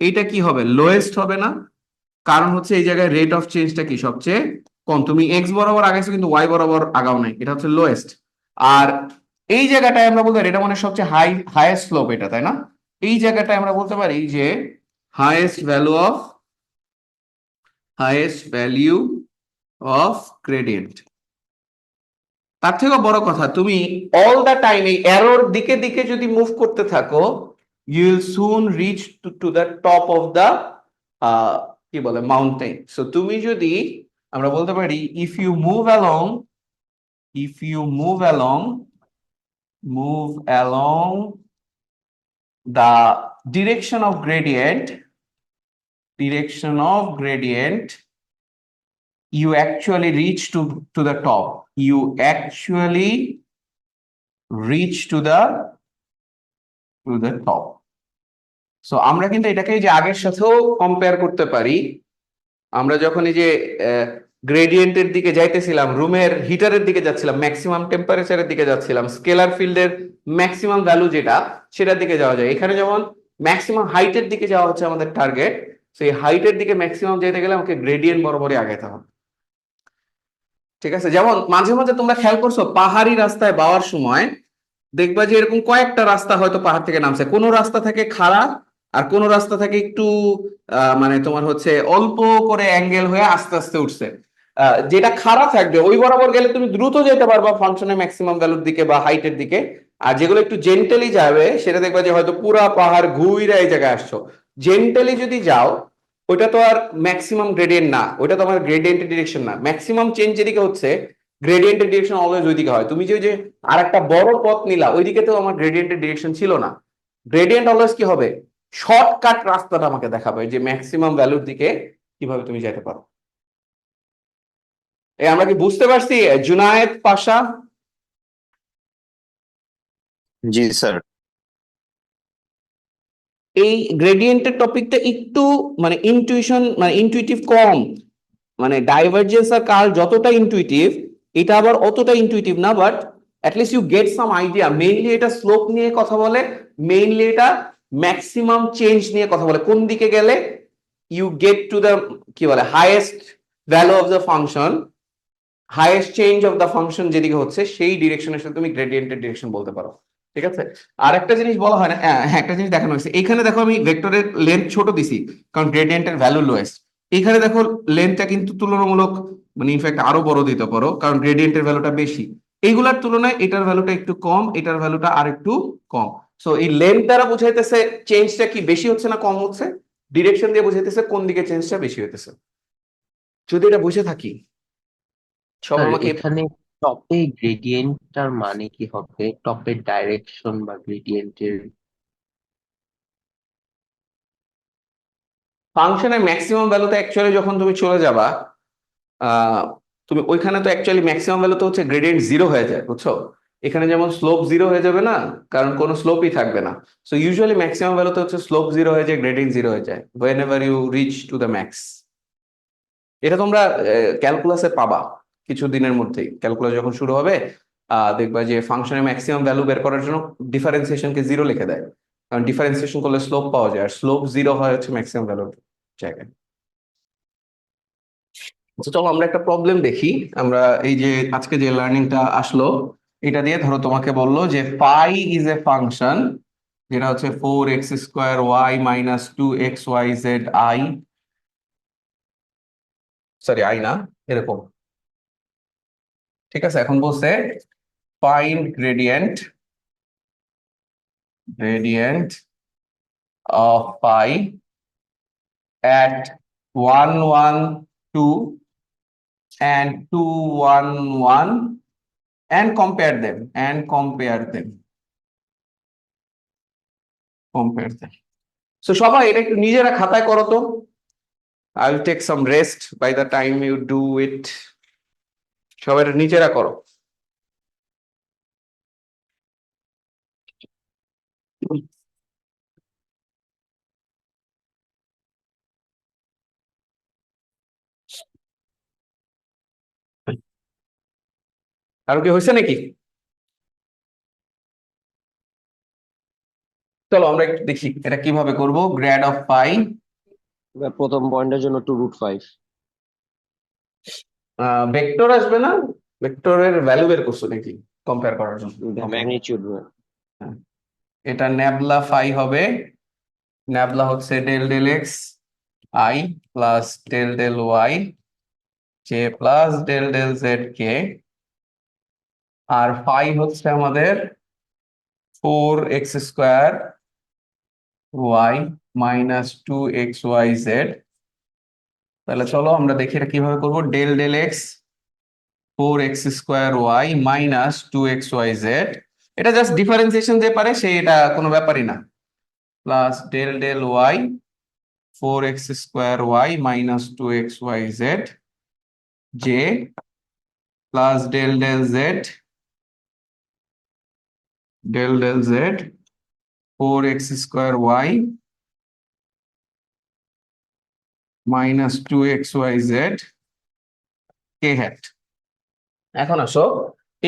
এইটা কি হবে, লোয়েস্ট হবে না? কারণ হচ্ছে এই জায়গায় রেট অফ চেঞ্জটা কি সবচেয়ে কম। তুমি এক্স বরাবর আগাইছো কিন্তু ওয়াই বরাবর আগাও নাই, এটা হচ্ছে লোয়েস্ট। আর এই জায়গাটায় আমরা বলতে পারি এটা মানে সবচেয়ে হাইয়েস্ট স্লোপ এটা, তাই না? এই জায়গাটায় আমরা বলতে পারি যে হাইয়েস্ট ভ্যালু অফ গ্রেডিয়েন্ট। তার থেকেও বড় কথা, তুমি অল দা টাইম এই এরোর দিকে দিকে যদি মুভ করতে থাকো, you will soon reach to the top of the কি বলে মাউন্টেন। সো তুমি যদি, আমরা বলতে পারি if you move along the direction of gradient, you actually reach to the top, you actually reach to the top. So আমরা কিন্তু এটাকে যে আগের সাথেও কম্পেয়ার করতে পারি। আমরা যখন এই যে গ্রেডিয়েন্টের দিকে যাইতেছিলাম, রুমের হিটারের দিকে যাচ্ছিলাম, ম্যাক্সিমাম টেম্পারেচারের দিকে যাচ্ছিলাম, স্কেলার ফিল্ডের ম্যাক্সিমাম ভ্যালু যেটা, সেটার দিকে যাওয়া যায়। এখানে যেমন ম্যাক্সিমাম হাইটের দিকে যাওয়া হচ্ছে আমাদের টার্গেট, সেই হাইটের দিকে ম্যাক্সিমাম যেতে গেলে আমাকে গ্রেডিয়েন্ট বরাবরই আগাইতে হবে। ঠিক আছে, যেমন মাঝে মাঝে তোমরা খেয়াল করছো পাহাড়ি রাস্তায় যাওয়ার সময় দেখবা যে এরকম কয়েকটা রাস্তা হয়তো পাহাড় থেকে নামছে, কোনো রাস্তা থেকে খাড়া আর কোনো রাস্তা থেকে একটু মানে তোমার হচ্ছে অল্প করে অ্যাঙ্গেল হয়ে আস্তে আস্তে উঠছে। যেটা খাড়া থাকবে ওই বরাবর গেলে তুমি দ্রুত যেতে পারবা ফাংশনের ম্যাক্সিমাম ভ্যালুর দিকে বা হাইটের দিকে। আর যেগুলো একটু জেন্টালি যাবে সেটা দেখবা যে হয়তো পুরা পাহাড় ঘুরে এই জায়গায় আসছো। জেন্টালি যদি যাও ওইটা তো আর ম্যাক্সিমাম গ্রেডিয়েন্ট না, ওইটা তো আমার গ্রেডিয়েন্টের ডিরেকশন না। ম্যাক্সিমাম চেঞ্জ যেদিকে হচ্ছে গ্রেডিয়েন্টের ডিরেকশন অলওয়েজ ওইদিকে হয়। তুমি যে আর একটা বড় পথ নিলা, ওইদিকে তো আমার গ্রেডিয়েন্টের ডিরেকশন ছিল না। গ্রেডিয়েন্ট অলওয়েজ কি হবে, শর্টকাট রাস্তাটা আমাকে দেখাবে যে ম্যাক্সিমাম ভ্যালুর দিকে কিভাবে তুমি যেতে পারো। আমরা কি বুঝতে পারছি জুনায়েদ পাশা? জি স্যার। এই গ্রেডিয়েন্টের টপিকটা একটু মানে ইনটুইটিভ কম, মানে ডাইভারজেন্স আর কার্ল যতটা ইনটুইটিভ, এটা আবার অতটা ইনটুইটিভ না, but at least you get some idea. Mainly এটা স্লোপ নিয়ে কথা বলে, মেইনলি এটা ম্যাক্সিমাম চেঞ্জ নিয়ে কথা বলে। কোন দিকে গেলে ইউ গেট টু দ্য কি বলে highest value of the function, highest change of the function যেদিকে হচ্ছে সেই ডিরেকশনের সাথে তুমি গ্রেডিয়েন্টের ডিরেকশন বলতে পারো। ঠিক আছে, আর একটা জিনিস বলা হয় না, হ্যাঁ একটা জিনিস দেখানো হয়েছে এখানে, দেখো আমি ভেক্টরের লেন্থ ছোট দিছি কারণ গ্রেডিয়েন্টের ভ্যালু লোয়েস্ট। এখানে দেখো লেন্থটা কিন্তু তুলনামূলক মানে ইনফ্যাক্ট আরো বড় দিতে পারো কারণ গ্রেডিয়েন্টের ভ্যালুটা বেশি। এইগুলার তুলনায় এটার ভ্যালুটা একটু কম, এটার ভ্যালুটা আর একটু কম। সো এই লেন্থ দ্বারা বুঝাইতেছে চেঞ্জটা কি বেশি হচ্ছে না কম হচ্ছে, ডিরেকশন দিয়ে বুঝাইতেছে কোন দিকে চেঞ্জটা বেশি হইতেছে। যদি এটা বুঝে থাকি সব স্যার আমাকে। এখানে টপে গ্রেডিয়েন্টটার মানে কি হবে? টপের ডাইরেকশন বা গ্রেডিয়েন্টের ফাংশনের ম্যাক্সিমাম ভ্যালুতে অ্যাকচুয়ালি যখন তুমি চলে যাবা, আহ তুমি ওইখানে তো অ্যাকচুয়ালি ম্যাক্সিমাম ভ্যালু তো হচ্ছে গ্রেডিয়েন্ট জিরো হয়ে যায়, বুঝছো? এখানে যেমন স্লোপ জিরো হয়ে যাবে না, কারণ কোনো স্লোপই থাকবে না। সো ইউজুয়ালি ম্যাক্সিমাম ভ্যালুতে হচ্ছে স্লোপ জিরো হয়ে যায়, গ্রেডিয়েন্ট জিরো হয়ে যায় whenever you reach to the max. এটা তোমরা ক্যালকুলাসে পাবা কিছু দিনের মধ্যেই, ক্যালকুলাস যখন শুরু হবে দেখবা যে ফাংশনের ম্যাক্সিমাম ভ্যালু বের করার জন্য ডিফারেন্সিয়েশনকে জিরো লিখে দেয়, কারণ ডিফারেন্সিয়েশন করলে স্লোপ পাওয়া যায় আর স্লোপ জিরো হয় হচ্ছে ম্যাক্সিমাম ভ্যালুর জায়গায়। আচ্ছা চলো আমরা একটা প্রবলেম দেখি। আমরা এই যে আজকে যে লার্নিংটা আসলো এটা দিয়ে, ধরো তোমাকে বললো যে পাই ইজ এ ফাংশন যেটা হচ্ছে 4x² y - 2xyz i, sorry I না, এরকম। ঠিক আছে, এখন বলছে find gradient of pi at 1 1 2 and 2 1 1 and compare them so সবাই এটা একটু নিজেরা খাতায় করো তো। I will take some rest by the time you do it. সবাই এটা নিজেরা করো। কারো কি হয়েছে নাকি? চলো আমরা একটু দেখি এটা কিভাবে করব। গ্রেড অফ পাই, প্রথম পয়েন্টের জন্য 2√5। ভেক্টর আসবে না? ভেক্টরের ভ্যালু বের করছো নাকি কম্পেয়ার করার জন্য? Okay. ম্যাগনিটিউড। হ্যাঁ। এটা ন্যাবলা ফাই হবে। ন্যাবলা হচ্ছে del del x i plus del del y j plus del del z k, আর ফাই হচ্ছে আমাদের 4x² ওয়াই মাইনাস 2xyz। তাহলে চলো আমরা দেখি এটা কিভাবে করবো। Del del x 4x² y minus 2xyz, এটা জাস্ট ডিফারেন্সিয়েশন যে পারে সে, এটা কোনো ব্যাপারই না। Plus del del y 4x² y minus 2xyz j plus del del z 4x² y minus 2xyz k hat. এখন আসো,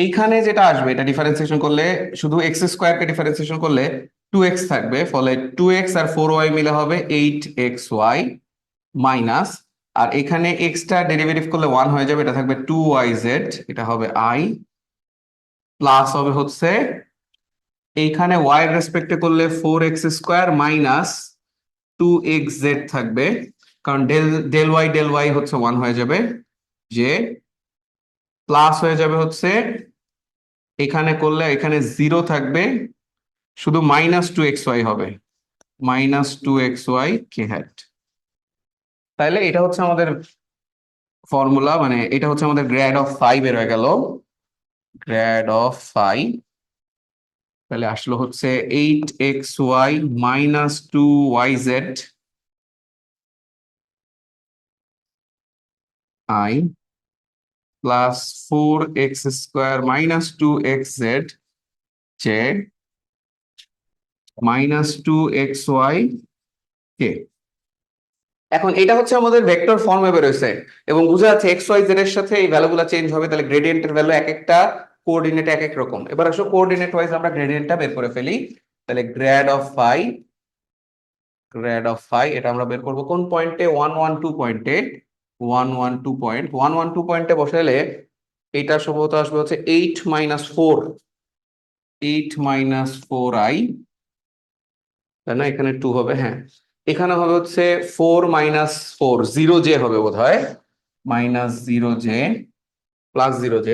এইখানে যেটা আসবে এটা ডিফারেন্সিয়েশন করলে শুধু x² কে ডিফারেন্সিয়েশন করলে 2x থাকবে, ফলে 2x আর 4y মিলে হবে 8xy মাইনাস, আর এখানে এক্সটা ডেরিভেটিভ করলে 1 হয়ে যাবে, এটা থাকবে 2yz, এটা হবে i প্লাস হবে হচ্ছে এইখানে y এর রেসপেক্টে করলে 4x² মাইনাস 2xz থাকবে, কারণ ডেল y হচ্ছে 1 হয়ে যাবে, যে প্লাস হয়ে যাবে হচ্ছে এখানে করলে এখানে 0 থাকবে, শুধু মাইনাস 2xy হবে, মাইনাস 2xy কে হ্যাট। তাহলে এটা হচ্ছে আমাদের ফর্মুলা, মানে এটা হচ্ছে আমাদের গ্রেড অফ ফাই বের হয়ে গেল। গ্রেড অফ ফাই তাহলে আসলো হচ্ছে 8xy minus 2yz i plus 4x² minus 2xz j minus 2xy কে। এখন এটা হচ্ছে আমাদের ভেক্টর ফর্মে বেরোছে এবং বোঝা যাচ্ছে xyz এর সাথে এই ভ্যালুগুলো চেঞ্জ হবে, তাহলে গ্রেডিয়েন্টের ভ্যালু এক একটা কোঅর্ডিনেট এক এক রকম। এবার আসো কোঅর্ডিনেট ওয়াইজ আমরা গ্রেডিয়েন্টটা বের করে ফেলি। তাহলে গ্রেড অফ ফাই এটা আমরা বের করব কোন পয়েন্টে? 112 পয়েন্টে। 112 পয়েন্টে বসাইলে এটা সম্ভবত আসবে হচ্ছে 8 মাইনাস 4i, তাই না? এখানে 2 হবে, হ্যাঁ। এখানে হবে হচ্ছে 4 মাইনাস 4 0j হবে বোধ হয়, মাইনাস 0j প্লাস 0j,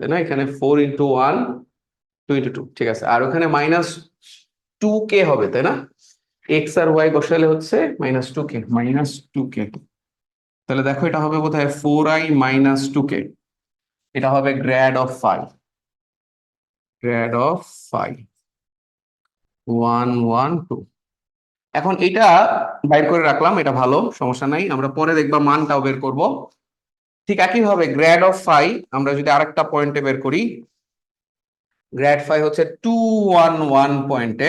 তাই না? এখানে 4 ইন্টু 1 2 ইন্টু 2, ঠিক আছে। আর ওখানে মাইনাস 2k হবে, তাই না? x আর y বসালে হচ্ছে মাইনাস 2k। তাহলে দেখো এটা হবে বোধ হয় 4i মাইনাস 2k, এটা হবে গ্রেড অফ ফাই। 112। এখন এটা বাইর করে রাখলাম, এটা ভালো, সমস্যা নাই, আমরা পরে দেখবা মানটাও বের করব। ঠিক একইভাবে গ্রেড অফ ফাই আমরা যদি আরেকটা পয়েন্টে বের করি, গ্রেড ফাই হচ্ছে 211 পয়েন্টে,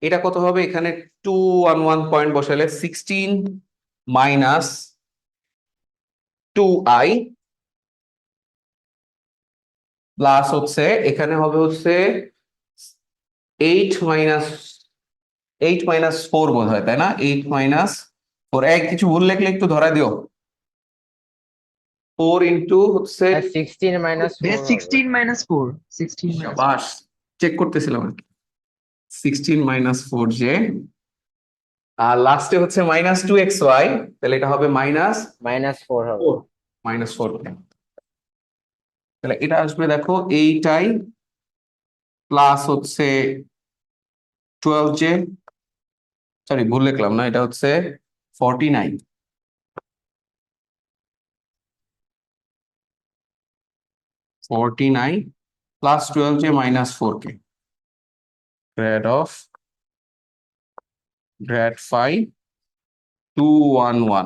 এটা কত হবে? এখানে 211 পয়েন্ট বসালে 16 মাইনাস 2i প্লাস হচ্ছে এখানে হবে হচ্ছে 8 মাইনাস 4 বোধ হয়, তাই না? 8 মাইনাস 4, কিছু ভুল লিখলে একটু ধরা দিও। 4 ইন্টু হচ্ছে 16 মাইনাস 4 বাস চেক করতেছিলাম আর কি। 16 মাইনাস 4j, আর লাস্টে হচ্ছে মাইনাস 2xy, তাহলে এটা হবে -4 হবে। -4। তাহলে এটা আসবে দেখো এইটাই প্লাস হচ্ছে 12j, সরি ভুল লিখলাম না, এটা হচ্ছে 49 plus 12j minus 4k, grade phi 211।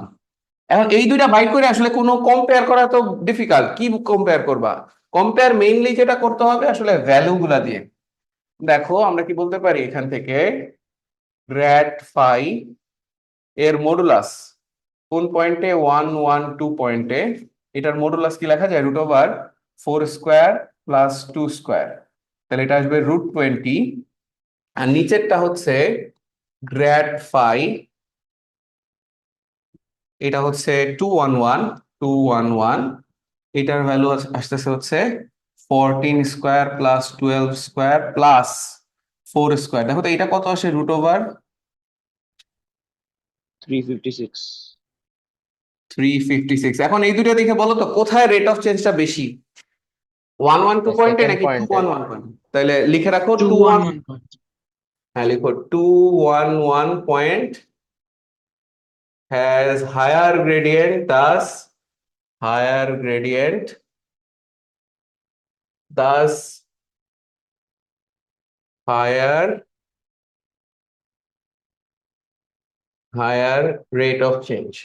এখন এই দুইটা বাইট করে আসলে কোনো কম্পেয়ার করা তো ডিফিকাল্ট, কি কম্পেয়ার করবা? কম্পেয়ার মেইনলি যেটা করতে হবে আসলে ভ্যালু গুলা দিয়ে। দেখো আমরা কি বলতে পারি এখান থেকে, গ্রেড ফাই এর মডুলাস কোন পয়েন্টে? 112 পয়েন্টে, এটার মডুলাস কি লেখা যায়? √/, 4 স্কোয়ার প্লাস 2 স্কোয়ার, তাহলে এটা আসবে √20, আর নিচেরটা হচ্ছে গ্র্যাড ফাই, এটা হচ্ছে 211, এটার ভ্যালু আসতেছে হচ্ছে 14 square plus 12 square plus 4 square. দেখো তো এটা কত আসে √ওভার 356. 356। এখন এই দুটো দেখে বলো তো কোথায় রেট অফ চেঞ্জটা বেশি, 112 পয়েন্টে second নাকি point এ। 211 পয়েন্ট? তাহলে লিখে রাখো 211, হ্যাঁ লিখো 211 point has higher gradient, thus higher gradient, thus higher rate of change।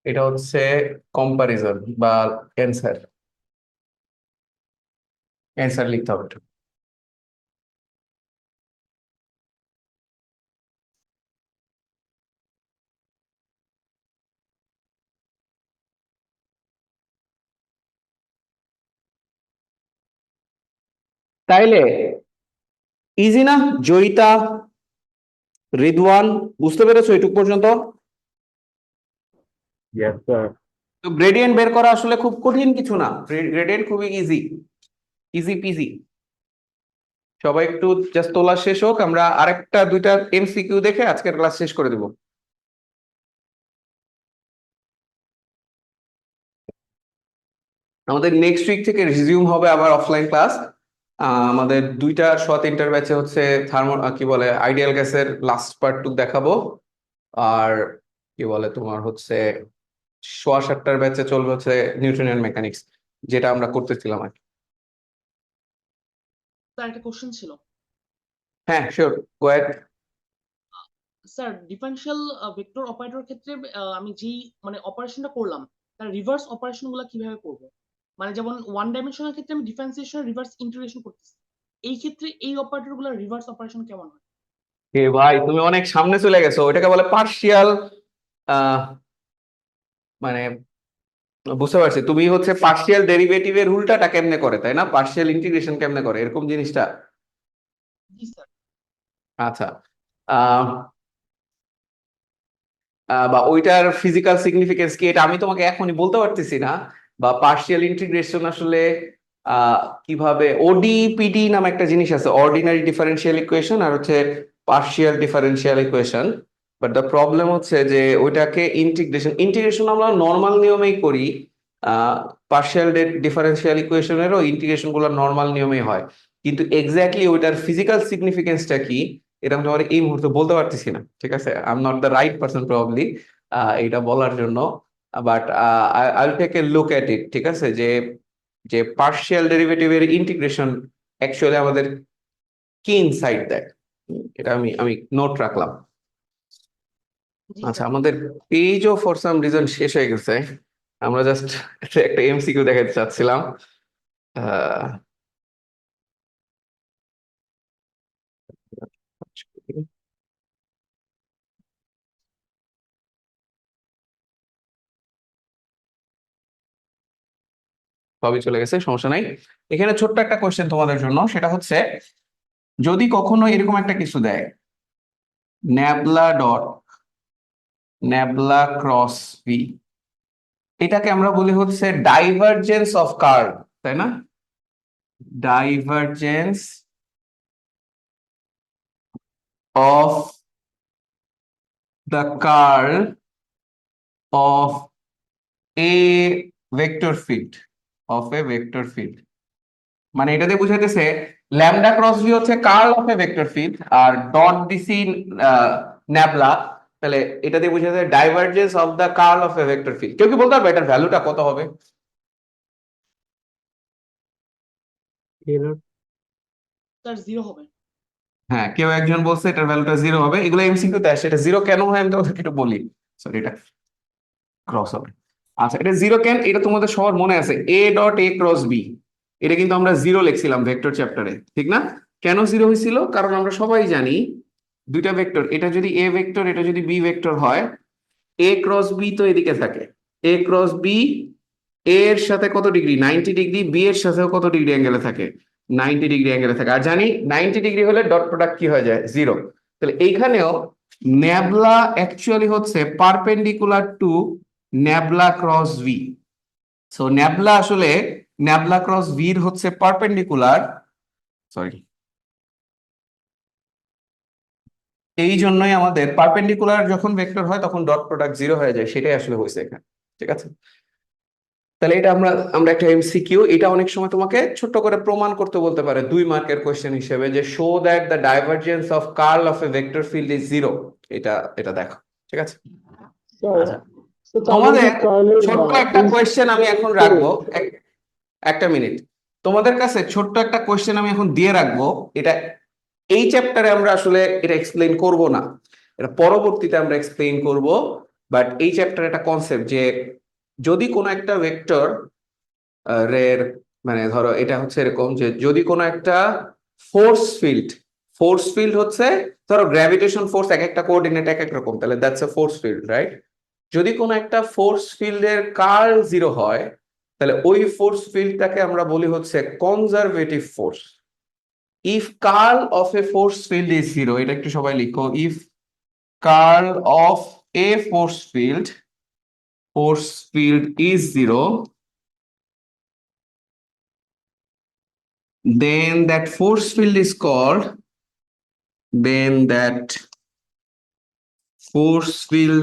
এটা হচ্ছে কম্পারিজন বা অ্যান্সার, অ্যান্সার লিখতে হবে একটু। তাইলে ইজি না জয়িতা, রিদওয়ান, বুঝতে পেরেছো এটুক পর্যন্ত? Yes, sir. তো গ্রেডিয়েন্ট বের করা আসলে খুব কঠিন কিছু না, গ্রেডিয়েন্ট খুবই ইজি, ইজি পিজি। সবাই একটু জাস্ট তোলা শেষ হোক, আমরা আরেকটা দুইটা এমসিকিউ দেখে আজকের ক্লাস শেষ করে দেব। আমাদের নেক্সট উইক থেকে রিজিউম হবে আবার অফলাইন ক্লাস। আমাদের 2টা-3টার ব্যাচে হচ্ছে কি বলে আইডিয়াল গ্যাসের লাস্ট পার্ট দেখাবো, আর কি বলে তোমার হচ্ছে 7:15টার ব্যাচে চলবে হচ্ছে নিউটনিয়ান মেকানিক্স, যেটা আমরা করতেছিলাম আর কি। স্যার একটা কোশ্চেন ছিল। হ্যাঁ sure, go ahead. Sir differential vector operator ক্ষেত্রে আমি যেই মানে অপারেশনটা করলাম তার রিভার্স অপারেশন গুলো কিভাবে করব? মানে যেমন ওয়ান ডাইমেনশনাল ক্ষেত্রে আমি ডিফারেন্সিয়েশন রিভার্স ইন্টিগ্রেশন করতেছি, এই ক্ষেত্রে এই অপারেটর গুলোর রিভার্স অপারেশন কেমন হয়? এ ভাই তুমি অনেক সামনে চলে গেছো, ওটাকে বলে পার্শিয়াল, মানে বুঝতে পারছি তুমি হচ্ছে পার্শিয়াল ডেরিভেটিভের উল্টাটা কেমনে করে, তাই না? পার্শিয়াল ইন্টিগ্রেশন কেমনে করে এরকম জিনিসটা। জি স্যার। আচ্ছা, আহ বা ওইটার ফিজিক্যাল সিগনিফিকেন্স কি এটা আমি তোমাকে এখনই বলতে পারতেছি না, বা পার্শিয়াল ইন্টিগ্রেশন আসলে কিভাবে, ওডিপিডি নামে একটা জিনিস আছে, অর্ডিনারি ডিফারেন্সিয়াল ইকুয়েশন আর হচ্ছে partial differential equation. But the problem হচ্ছে যে ওইটাকে ইন্টিগ্রেশন আমরা নর্মাল নিয়মেই করি, পার্শিয়াল ডিফারেন্সিয়াল ইকুয়েশনেরও ইন্টিগ্রেশন গুলো নর্মাল নিয়মেই হয়, কিন্তু এক্স্যাক্টলি ওইটার ফিজিক্যাল সিগনিফিকেন্সটা কি এটা আমি তোমার এই মুহূর্তে বলতে পারতেছি না, ঠিক আছে? I am not the right person probably এটা বলার জন্য, but I will take a look at it, ঠিক আছে? যে যে পার্শিয়াল ডেরিভেটিভের ইন্টিগ্রেশন অ্যাকচুয়ালি আমাদের কি ইনসাইট দেয়, এটা আমি নোট রাখলাম। জি আচ্ছা, স্যার। আমাদের পেজও ফর সাম রিজন শেষ হয়ে গেছে, আমরা জাস্ট একটা এমসিকিউ দেখাতে চাচ্ছিলাম। আহ সবই চলে গেছে, সমস্যা নাই। এখানে ছোট্ট একটা কোশ্চেন তোমাদের জন্য, সেটা হচ্ছে যদি কখনো এরকম একটা কিছু দেয়, ন্যাবলা ক্রস ভি, এটাকে আমরা বলি হচ্ছে ডাইভারজেন্স অফ কার্ভ, তাই না? Divergence of the curve of a vector field, মানে এটা দিয়ে বুঝাইতেছে ল্যামডা ক্রস ভি হচ্ছে curl of a vector field, আর ডট দিছি ন্যাবলা, তাহলে এটা দিয়ে বুঝাইতেছে divergence of the curl of a vector field. কেউ কি বলতে পারবে এটার ভ্যালুটা কত হবে? স্যার 0 হবে। হ্যাঁ, কেউ একজন বলছে এটার ভ্যালুটা 0 হবে, এগুলো এমসিকিউ তে আসে। এটা 0 কেন হয় আমি তোমাদেরকে একটু বলি, সরি এটা ক্রস হবে। আচ্ছা, এটা 0 কেন, এটা তোমাদের সবার মনে আছে, A dot A cross B, এটা কিন্তু আমরা 0 লিখছিলাম ভেক্টর চ্যাপ্টারে, ঠিক না? কেন 0 হয়েছিল? কারণ আমরা সবাই জানি দুইটা ভেক্টর, এটা যদি এ ভেক্টর এটা যদি বি ভেক্টর হয়, এ ক্রস বি তো এদিকে থাকে, এ ক্রস বি, এ এর সাথে কত ডিগ্রি 90 ডিগ্রি, বি এর সাথেও কত ডিগ্রি অ্যাঙ্গেলে থাকে 90 ডিগ্রি অ্যাঙ্গেলে থাকে। আর জানি 90 ডিগ্রি হলে ডট প্রোডাক্ট কি হয়ে যায় 0। তাহলে এইখানেও ন্যাবলা অ্যাকচুয়ালি হচ্ছে perpendicular to nabla cross V. So nabla আসলে ন্যাবলা ক্রস ভির হচ্ছে পারপেন্ডিকুলার, সরি, এই জন্যই আমাদের পারপেন্ডিকুলার যখন ভেক্টর হয় তখন ডট প্রোডাক্ট 0 হয়ে যায়, সেটাই আসলে হয়েছে এখানে। ঠিক আছে, তাহলে এটা আমরা একটা এমসিকিউ, এটা অনেক সময় তোমাকে ছোট্ট করে প্রমাণ করতে বলতে পারে 2 মার্কের কোশ্চেন হিসেবে, যে show that the divergence of curl of a vector field is 0। এটা দেখো। ঠিক আছে, আচ্ছা, So তোমাদের কার্লের ছোট্ট একটা কোয়েশ্চেন আমি এখন রাখবো, একটা মিনিট। তোমাদের কাছে ছোট্ট একটা কোয়েশ্চেন আমি এখন দিয়ে রাখবো, এটা এই চ্যাপ্টারে আমরা আসলে এটা এক্সপ্লেইন করব না, এটা পরবর্তীতে আমরা এক্সপ্লেইন করব। বাট এই চ্যাপ্টারে একটা কনসেপ্ট, যে যদি কোনো একটা ভেক্টর এর মানে ধরো এটা হচ্ছে এরকম, যে যদি কোনো একটা ফোর্স ফিল্ড হচ্ছে, ধরো গ্র্যাভিটেশন ফোর্স এক একটা কোঅর্ডিনেট এক এক রকম, তাহলে that's a force field, right? যদি কোনো একটা ফোর্স ফিল্ডের কার্ল 0 হয়, তাহলে ওই ফোর্স ফিল্ডটাকে আমরা বলি হচ্ছে conservative force. If curl of a force field is 0, এটা একটু সবাই লিখো, if curl of a force field is 0, then that force field is called force field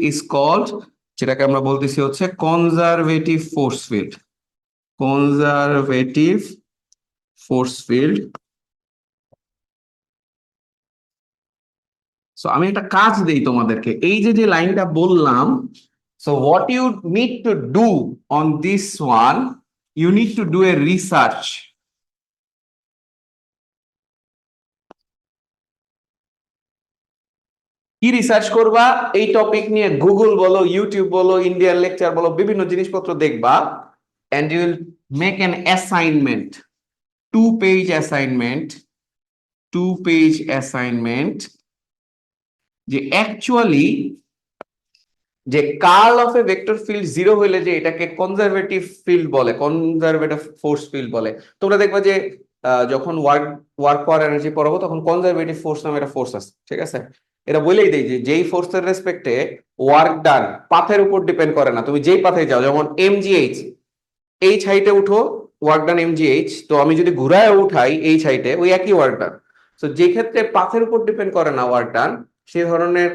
is called যেটাকে আমরা বলতেছি হচ্ছে কনজারভেটিভ ফোর্স ফিল্ড। সো আমি একটা কাজ দেই তোমাদেরকে, এই যে লাইনটা বললাম, so what you need to do on this one, you need to do a research. কি রিসার্চ করবা? এই টপিক নিয়ে গুগল বলো, ইউটিউব বলো, ইন্ডিয়ান লেকচার বলো, বিভিন্ন জিনিসপত্র দেখবা, and you will make an assignment, 2 page assignment, যে অ্যাকচুয়ালি যে curl of a vector field 0 হইলে যে এটাকে কনজারভেটিভ ফিল্ড বলে, কনজারভেটিভ ফোর্স ফিল্ড বলে। তোমরা দেখবা যে যখন ওয়ার্ক পাওয়ার এনার্জি পড়াবো তখন কনজারভেটিভ ফোর্স নামে একটা ফোর্স আছে। ঠিক আছে, এটা বলেই দেই যে যেই ফোর্সের রেসপেক্টে ওয়ার্ক ডান পাথের উপর ডিপেন্ড করে না, তুমি যেই পাথে যাও, যেমন এমজিএইচ, এইচ হাইটে উঠো ওয়ার্ক ডান এমজিএইচ, তো আমি যদি ঘুরায় উঠাই এইচ হাইটে, ওই একই ওয়ার্ক ডান। তো যে ক্ষেত্রে পাথের উপর ডিপেন্ড করে না ওয়ার্ক ডান, সেই ধরনের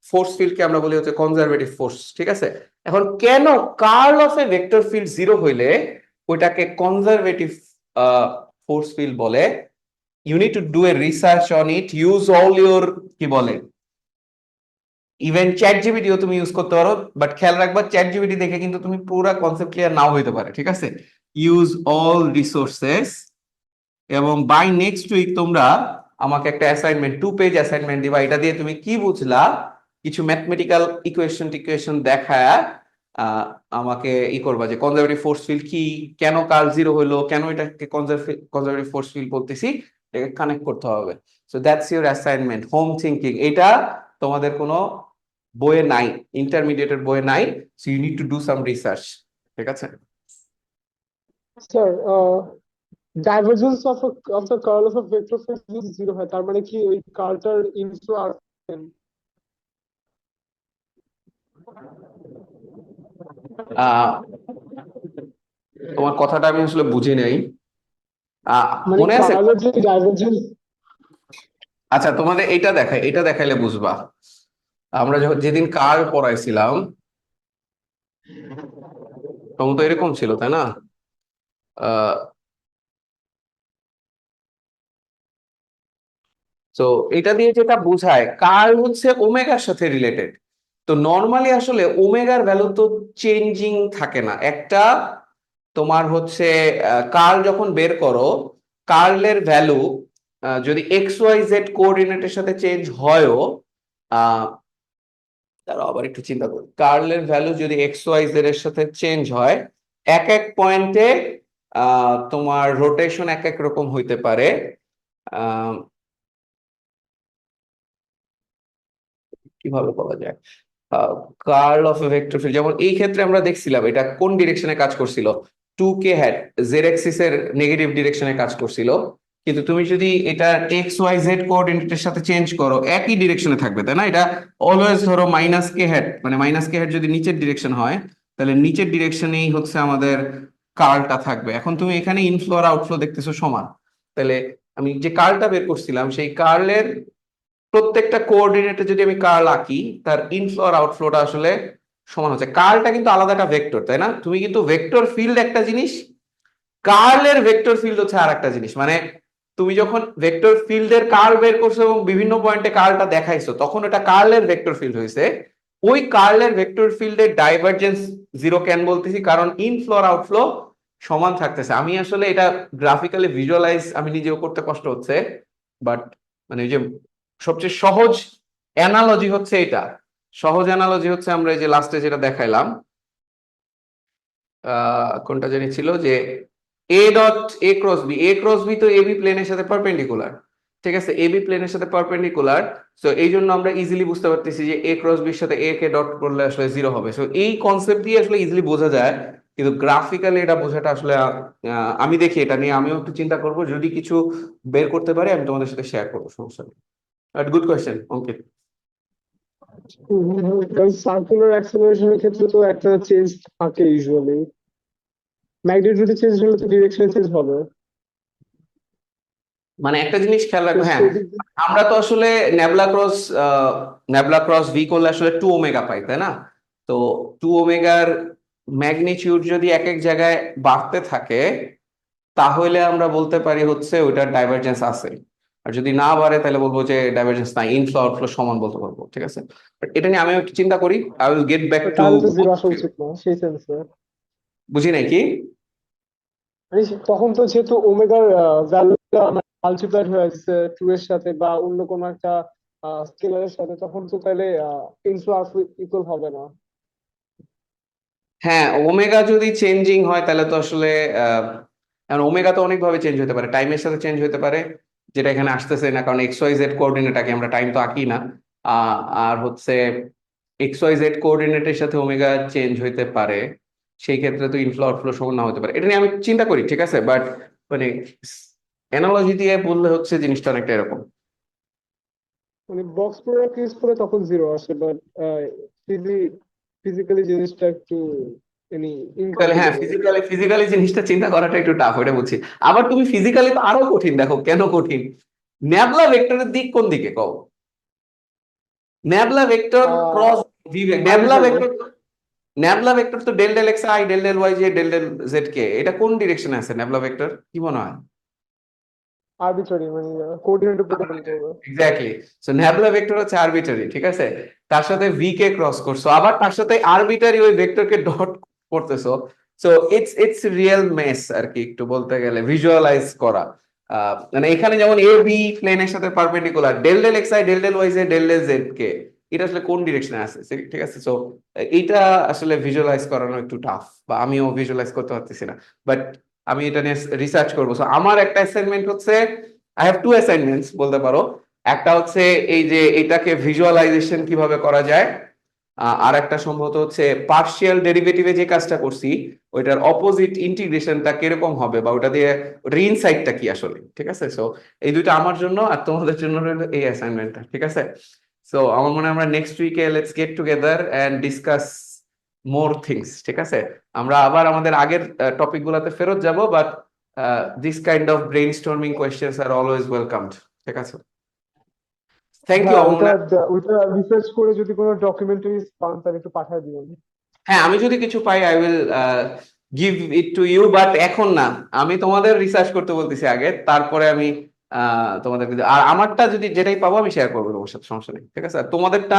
ফোর্স ফিল্ডকে আমরা বলি হচ্ছে কনজারভেটিভ ফোর্স। ঠিক আছে, এখন কেন curl of a vector field 0 হইলে ওইটাকে কনজারভেটিভ ফোর্স ফিল্ড বলে? You need to do a research on it, use all your, কি বলে, ইভেন চ্যাট জিপিটিও তুমি ইউজ করতে পারো, বাট খেয়াল রাখবা চ্যাট জিপিটি দেখে কিন্তু তুমি পুরো কনসেপ্ট ক্লিয়ার নাও হইতে পারে। ঠিক আছে, ইউজ অল রিসোর্সেস, এবং বাই নেক্সট উইক তোমরা আমাকে একটা অ্যাসাইনমেন্ট, 2 page অ্যাসাইনমেন্ট দিবা, এটা দিয়ে তুমি কি বুঝলা, কিছু ম্যাথমেটিক্যাল ইকুয়েশন দেখায় আমাকে করবা, যে কনজারভেটিভ ফোর্স ফিল্ড কি, কেন কার্ল 0 হলো, কেন এটাকে কনজারভেটিভ ফোর্স ফিল্ড বলতেছি, এটাকে কানেক্ট করতে হবে। So that's your assignment, home thinking. এটা তোমাদের কোনো বইয়ে নাই, ইন্টারমিডিয়েটের বইয়ে নাই, so you need to do some research. ঠিক আছে sir, divergence of the curl of a vector field is 0 হয়, তার মানে কি ওই কার্লটার ইনটু আর তোমার কথাটা আমি আসলে বুঝি নাই, মানে মনে আছে? কার্লের যে ডাইভারজেন্স। আচ্ছা, তোমাদের এটা দেখাইলে বুঝবা। আমরা যেদিন কার্ল পড়াইছিলাম তখন তো এরকম ছিল, তাই না? তো এটা দিয়ে যেটা বোঝায়, কার্ল হচ্ছে ওমেগার সাথে রিলেটেড। তো নর্মালি আসলে ওমেগার ভ্যালু তো চেঞ্জিং থাকে না। একটা তোমার হচ্ছে কার্ল যখন বের করো, কার্লের ভ্যালু যদি এক্স ওয়াই জেড কোঅর্ডিনেটের সাথে চেঞ্জ হয়ও, তারা আবার একটু চিন্তা করি, কার্লের ভ্যালু যদি এক্স ওয়াই জেড এর সাথে চেঞ্জ হয়, এক এক পয়েন্টে তোমার রোটেশন এক এক রকম হইতে পারে, আহ, কিভাবে বলা যায়, curl of a vector field, যেমন এই ক্ষেত্রে আমরা দেখছিলাম এটা কোন ডিরেকশনে কাজ করছিল, 2k হ্যাট জেড অ্যাক্সিস এর নেগেটিভ ডিরেকশনে কাজ করছিল, কিন্তু তুমি যদি এটা এক্স ওয়াই জেড কোঅর্ডিনেটের সাথে চেঞ্জ করো একই ডিরেকশনে থাকবে, তাই না? এটা অলওয়েজ ধরো মাইনাস কে হ্যাট, মানে মাইনাস কে হ্যাট যদি নিচের ডিরেকশন হয় তাহলে নিচের ডিরেকশনেই হচ্ছে আমাদের কার্লটা থাকবে। এখন তুমি এখানে ইনফ্লো আর আউটফ্লো দেখতেছো সমান, তাহলে আমি যে কার্লটা বের করছিলাম সেই কার্লের প্রত্যেকটা কোঅর্ডিনেটে যদি আমি কার্ল আঁকি তার ইনফ্লো আর আউটফ্লোটা আসলে সমান হচ্ছে। কার্লটা কিন্তু আলাদা একটা ভেক্টর, তাই না? তুমি কিন্তু ভেক্টর ফিল্ড একটা জিনিস, কার্লের ভেক্টর ফিল্ড হচ্ছে আর একটা জিনিস। মানে তুমি যখন ভেক্টর ফিল্ডের কার্ল বের করছো এবং বিভিন্ন পয়েন্টে কার্লটা দেখাইছো তখন এটা কার্লের ভেক্টর ফিল্ড হয়েছে। ওই কার্লের ভেক্টর ফিল্ডের ডাইভারজেন্স জিরো কেন বলতেছি, কারণ ইনফ্লো আর আউটফ্লো সমান থাকতেছে। আমি আসলে এটা গ্রাফিক্যালি ভিজুয়ালাইজ আমি নিজেও করতে কষ্ট হচ্ছে, বাট মানে ওই যে সবচেয়ে সহজ অ্যানালজি হচ্ছে এটা, সহজ অ্যানালজি হচ্ছে আমরা এই যে লাস্টে যেটা দেখাইলাম, কোনটা জানি ছিল যে A dot A cross B, A cross B তো এ বি প্লেনের সাথে পারপেন্ডিকুলার, ঠিক আছে? এ বি প্লেনের সাথে পারপেন্ডিকুলার, সো এই জন্য আমরা ইজিলি বুঝতে পারতেছি যে এ ক্রস বির সাথে এ কে ডট করলে আসলে জিরো হবে। সো এই কনসেপ্ট দিয়ে আসলে ইজিলি বোঝা যায়, কিন্তু গ্রাফিক্যালি এটা বোঝাটা আসলে আমি দেখি এটা নিয়ে আমিও একটু চিন্তা করব, যদি কিছু বের করতে পারি আমি তোমাদের সাথে শেয়ার করবো, সমস্যা নেই। But good question Ankit. Circular অ্যাক্সেলারেশনের ক্ষেত্রে তো একটা চেঞ্জ থাকে ইউজুয়ালি, ম্যাগনিটিউড চেঞ্জ হলে তো ডিরেকশন চেঞ্জ হবে। মানে একটা জিনিস খেয়াল রাখো, হ্যাঁ সেদিক দিয়ে আমরা তো আসলে নেবলা ক্রস ভি করলে আসলে 2 ওমেগা পাই, তাই না? তো 2 ওমেগার ম্যাগনিটিউড যদি এক এক জায়গায় বাড়তে থাকে তাহলে আমরা বলতে পারি হচ্ছে ওইটার ডাইভারজেন্স আছে, আর যদি না বাড়ে তাহলে বলবো যে ডাইভারজেন্স নাই, ইনফ্লো আউটফ্লো সমান বলতে পারবো, ঠিক আছে? বাট এটা নিয়ে আমিও একটু চিন্তা করি, I will get back to. তাহলে তো জিরো আসা উচিত না সেই সেন্সে। বুঝি নাই কি? মানে তখন তো যেহেতু ওমেগার ভ্যালুটা মাল্টিপ্লাইড হয়ে যাচ্ছে 2 এর সাথে বা অন্য কোনো একটা স্কেলারের সাথে, তখন তো তাহলে ইনফ্লো আউটফ্লো ইকুয়াল হবে না। হ্যাঁ, ওমেগা যদি চেঞ্জিং হয় তাহলে তো আসলে কারণ ওমেগা তো অনেকভাবে চেঞ্জ হতে পারে, টাইমের সাথে চেঞ্জ হতে পারে, যেটা এখানে আসতেছে না, কারণ এক্স ওয়াই জেড কোঅর্ডিনেট আঁকি আমরা, টাইম তো আঁকি না। আর হচ্ছে এক্স ওয়াই জেড কোঅর্ডিনেটের সাথে ওমেগা চেঞ্জ হইতে পারে, সেই ক্ষেত্রে তো ইনফ্লো আউটফ্লো সমান না হতে পারে। এটা নিয়ে আমি চিন্তা করি, ঠিক আছে? বাট মানে অ্যানালজি দিয়ে বললে হচ্ছে জিনিসটা অনেকটা এরকম। মানে বক্স প্রোডাক্ট ইউজ করে তখন জিরো আসে, বাট ফিজিক্যালি জিনিসটা একটু মানে তাহলে হ্যাঁ, ইনকমপ্লিকেটেড। ফিজিক্যালি জিনিসটা চিন্তা করাটা একটু টাফ, ওটা বুঝছি। আবার তুমি ফিজিক্যালি তো আরো কঠিন, দেখো কেন কঠিন। ন্যাবলা ভেক্টরের দিক কোন দিকে কও? Nabla vector cross v, nabla vector তো del del x i del del y j del del z k, এটা কোন ডিরেকশনে আছে ন্যাবলা ভেক্টর, কি মনে হয়? আরবিট্রারি, মানে কোঅর্ডিনেটের উপর ডিপেন্ড করবে। এক্স্যাক্টলি। সো ন্যাবলা ভেক্টর হচ্ছে আরবিটারি, ঠিক আছে? তার সাথে ভি কে ক্রস করছো, আবার তার সাথে আরবিটারি ওই ভেক্টরকে ডট করতেছো। সো ইটস রিয়েল মেস আর কি, একটু বলতে গেলে ভিজুয়ালাইজ করা। মানে এখানে যেমন এ বি প্লেনের সাথে perpendicular, del del x i del del y j del del z k, এটা আসলে কোন ডিরেকশনে আছে, ঠিক আছে? সো এইটা আসলে ভিজুয়ালাইজ করানো একটু টাফ, বা আমিও ভিজুয়ালাইজ করতে পারতেছি না, বাট আমি এটা নিয়ে রিসার্চ করবো। সো আমার একটা অ্যাসাইনমেন্ট হচ্ছে, আই হ্যাভ টু অ্যাসাইনমেন্টস বলতে পারো। একটা হচ্ছে এই যে এটাকে ভিজুয়ালাইজেশন কিভাবে করা যায়, আর একটা সম্ভবত হচ্ছে পার্শিয়াল ডেরিভেটিভে যে কাজটা করছি ওইটার অপোজিট ইন্টিগ্রেশনটা কিরকম হবে, বা ওটা দিয়ে ওটার ইনসাইটটা কি আসলে, ঠিক আছে? সো এই দুইটা আমার জন্য আর তোমাদের জন্য রইলো এই অ্যাসাইনমেন্টটা, ঠিক আছে? সো আমার মনে হয় আমরা নেক্সট উইকে let's get together and discuss more things, ঠিক আছে? আমরা আবার আমাদের আগের টপিক গুলাতে ফেরত যাব, but this kind of brainstorming questions are always welcomed, ঠিক আছে? Thank you. হ্যাঁ, ওইটা রিসার্চ করে যদি কোনো ডকুমেন্টারিজ পান তাহলে একটু পাঠিয়ে দিবেন। হ্যাঁ, আমি যদি কিছু পাই I will give it to you, but এখন না, আমি তোমাদের রিসার্চ করতে বলতেছি আগে, তারপরে আমি তোমাদের, আর আমারটা যদি যেটাই পাবো আমি শেয়ার করবো তোমার সাথে, সমস্যা নেই, ঠিক আছে? আর তোমাদেরটা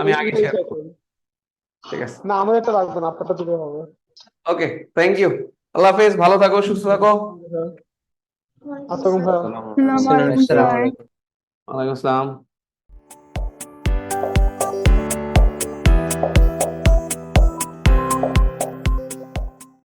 আমি আগে এটাই শেয়ার চাই করবো, ঠিক আছে? না, আমাদের এটা লাগবে না, আপনারটা দিলে হবে। ওকে, থ্যাংক ইউ। আল্লাহ হাফেজ, ভালো থাকো, সুস্থ থাকো। আসসালামু আলাইকুম ভাইয়া। আসসালামু আলাইকুম। ওয়ালাইকুম আসসালাম।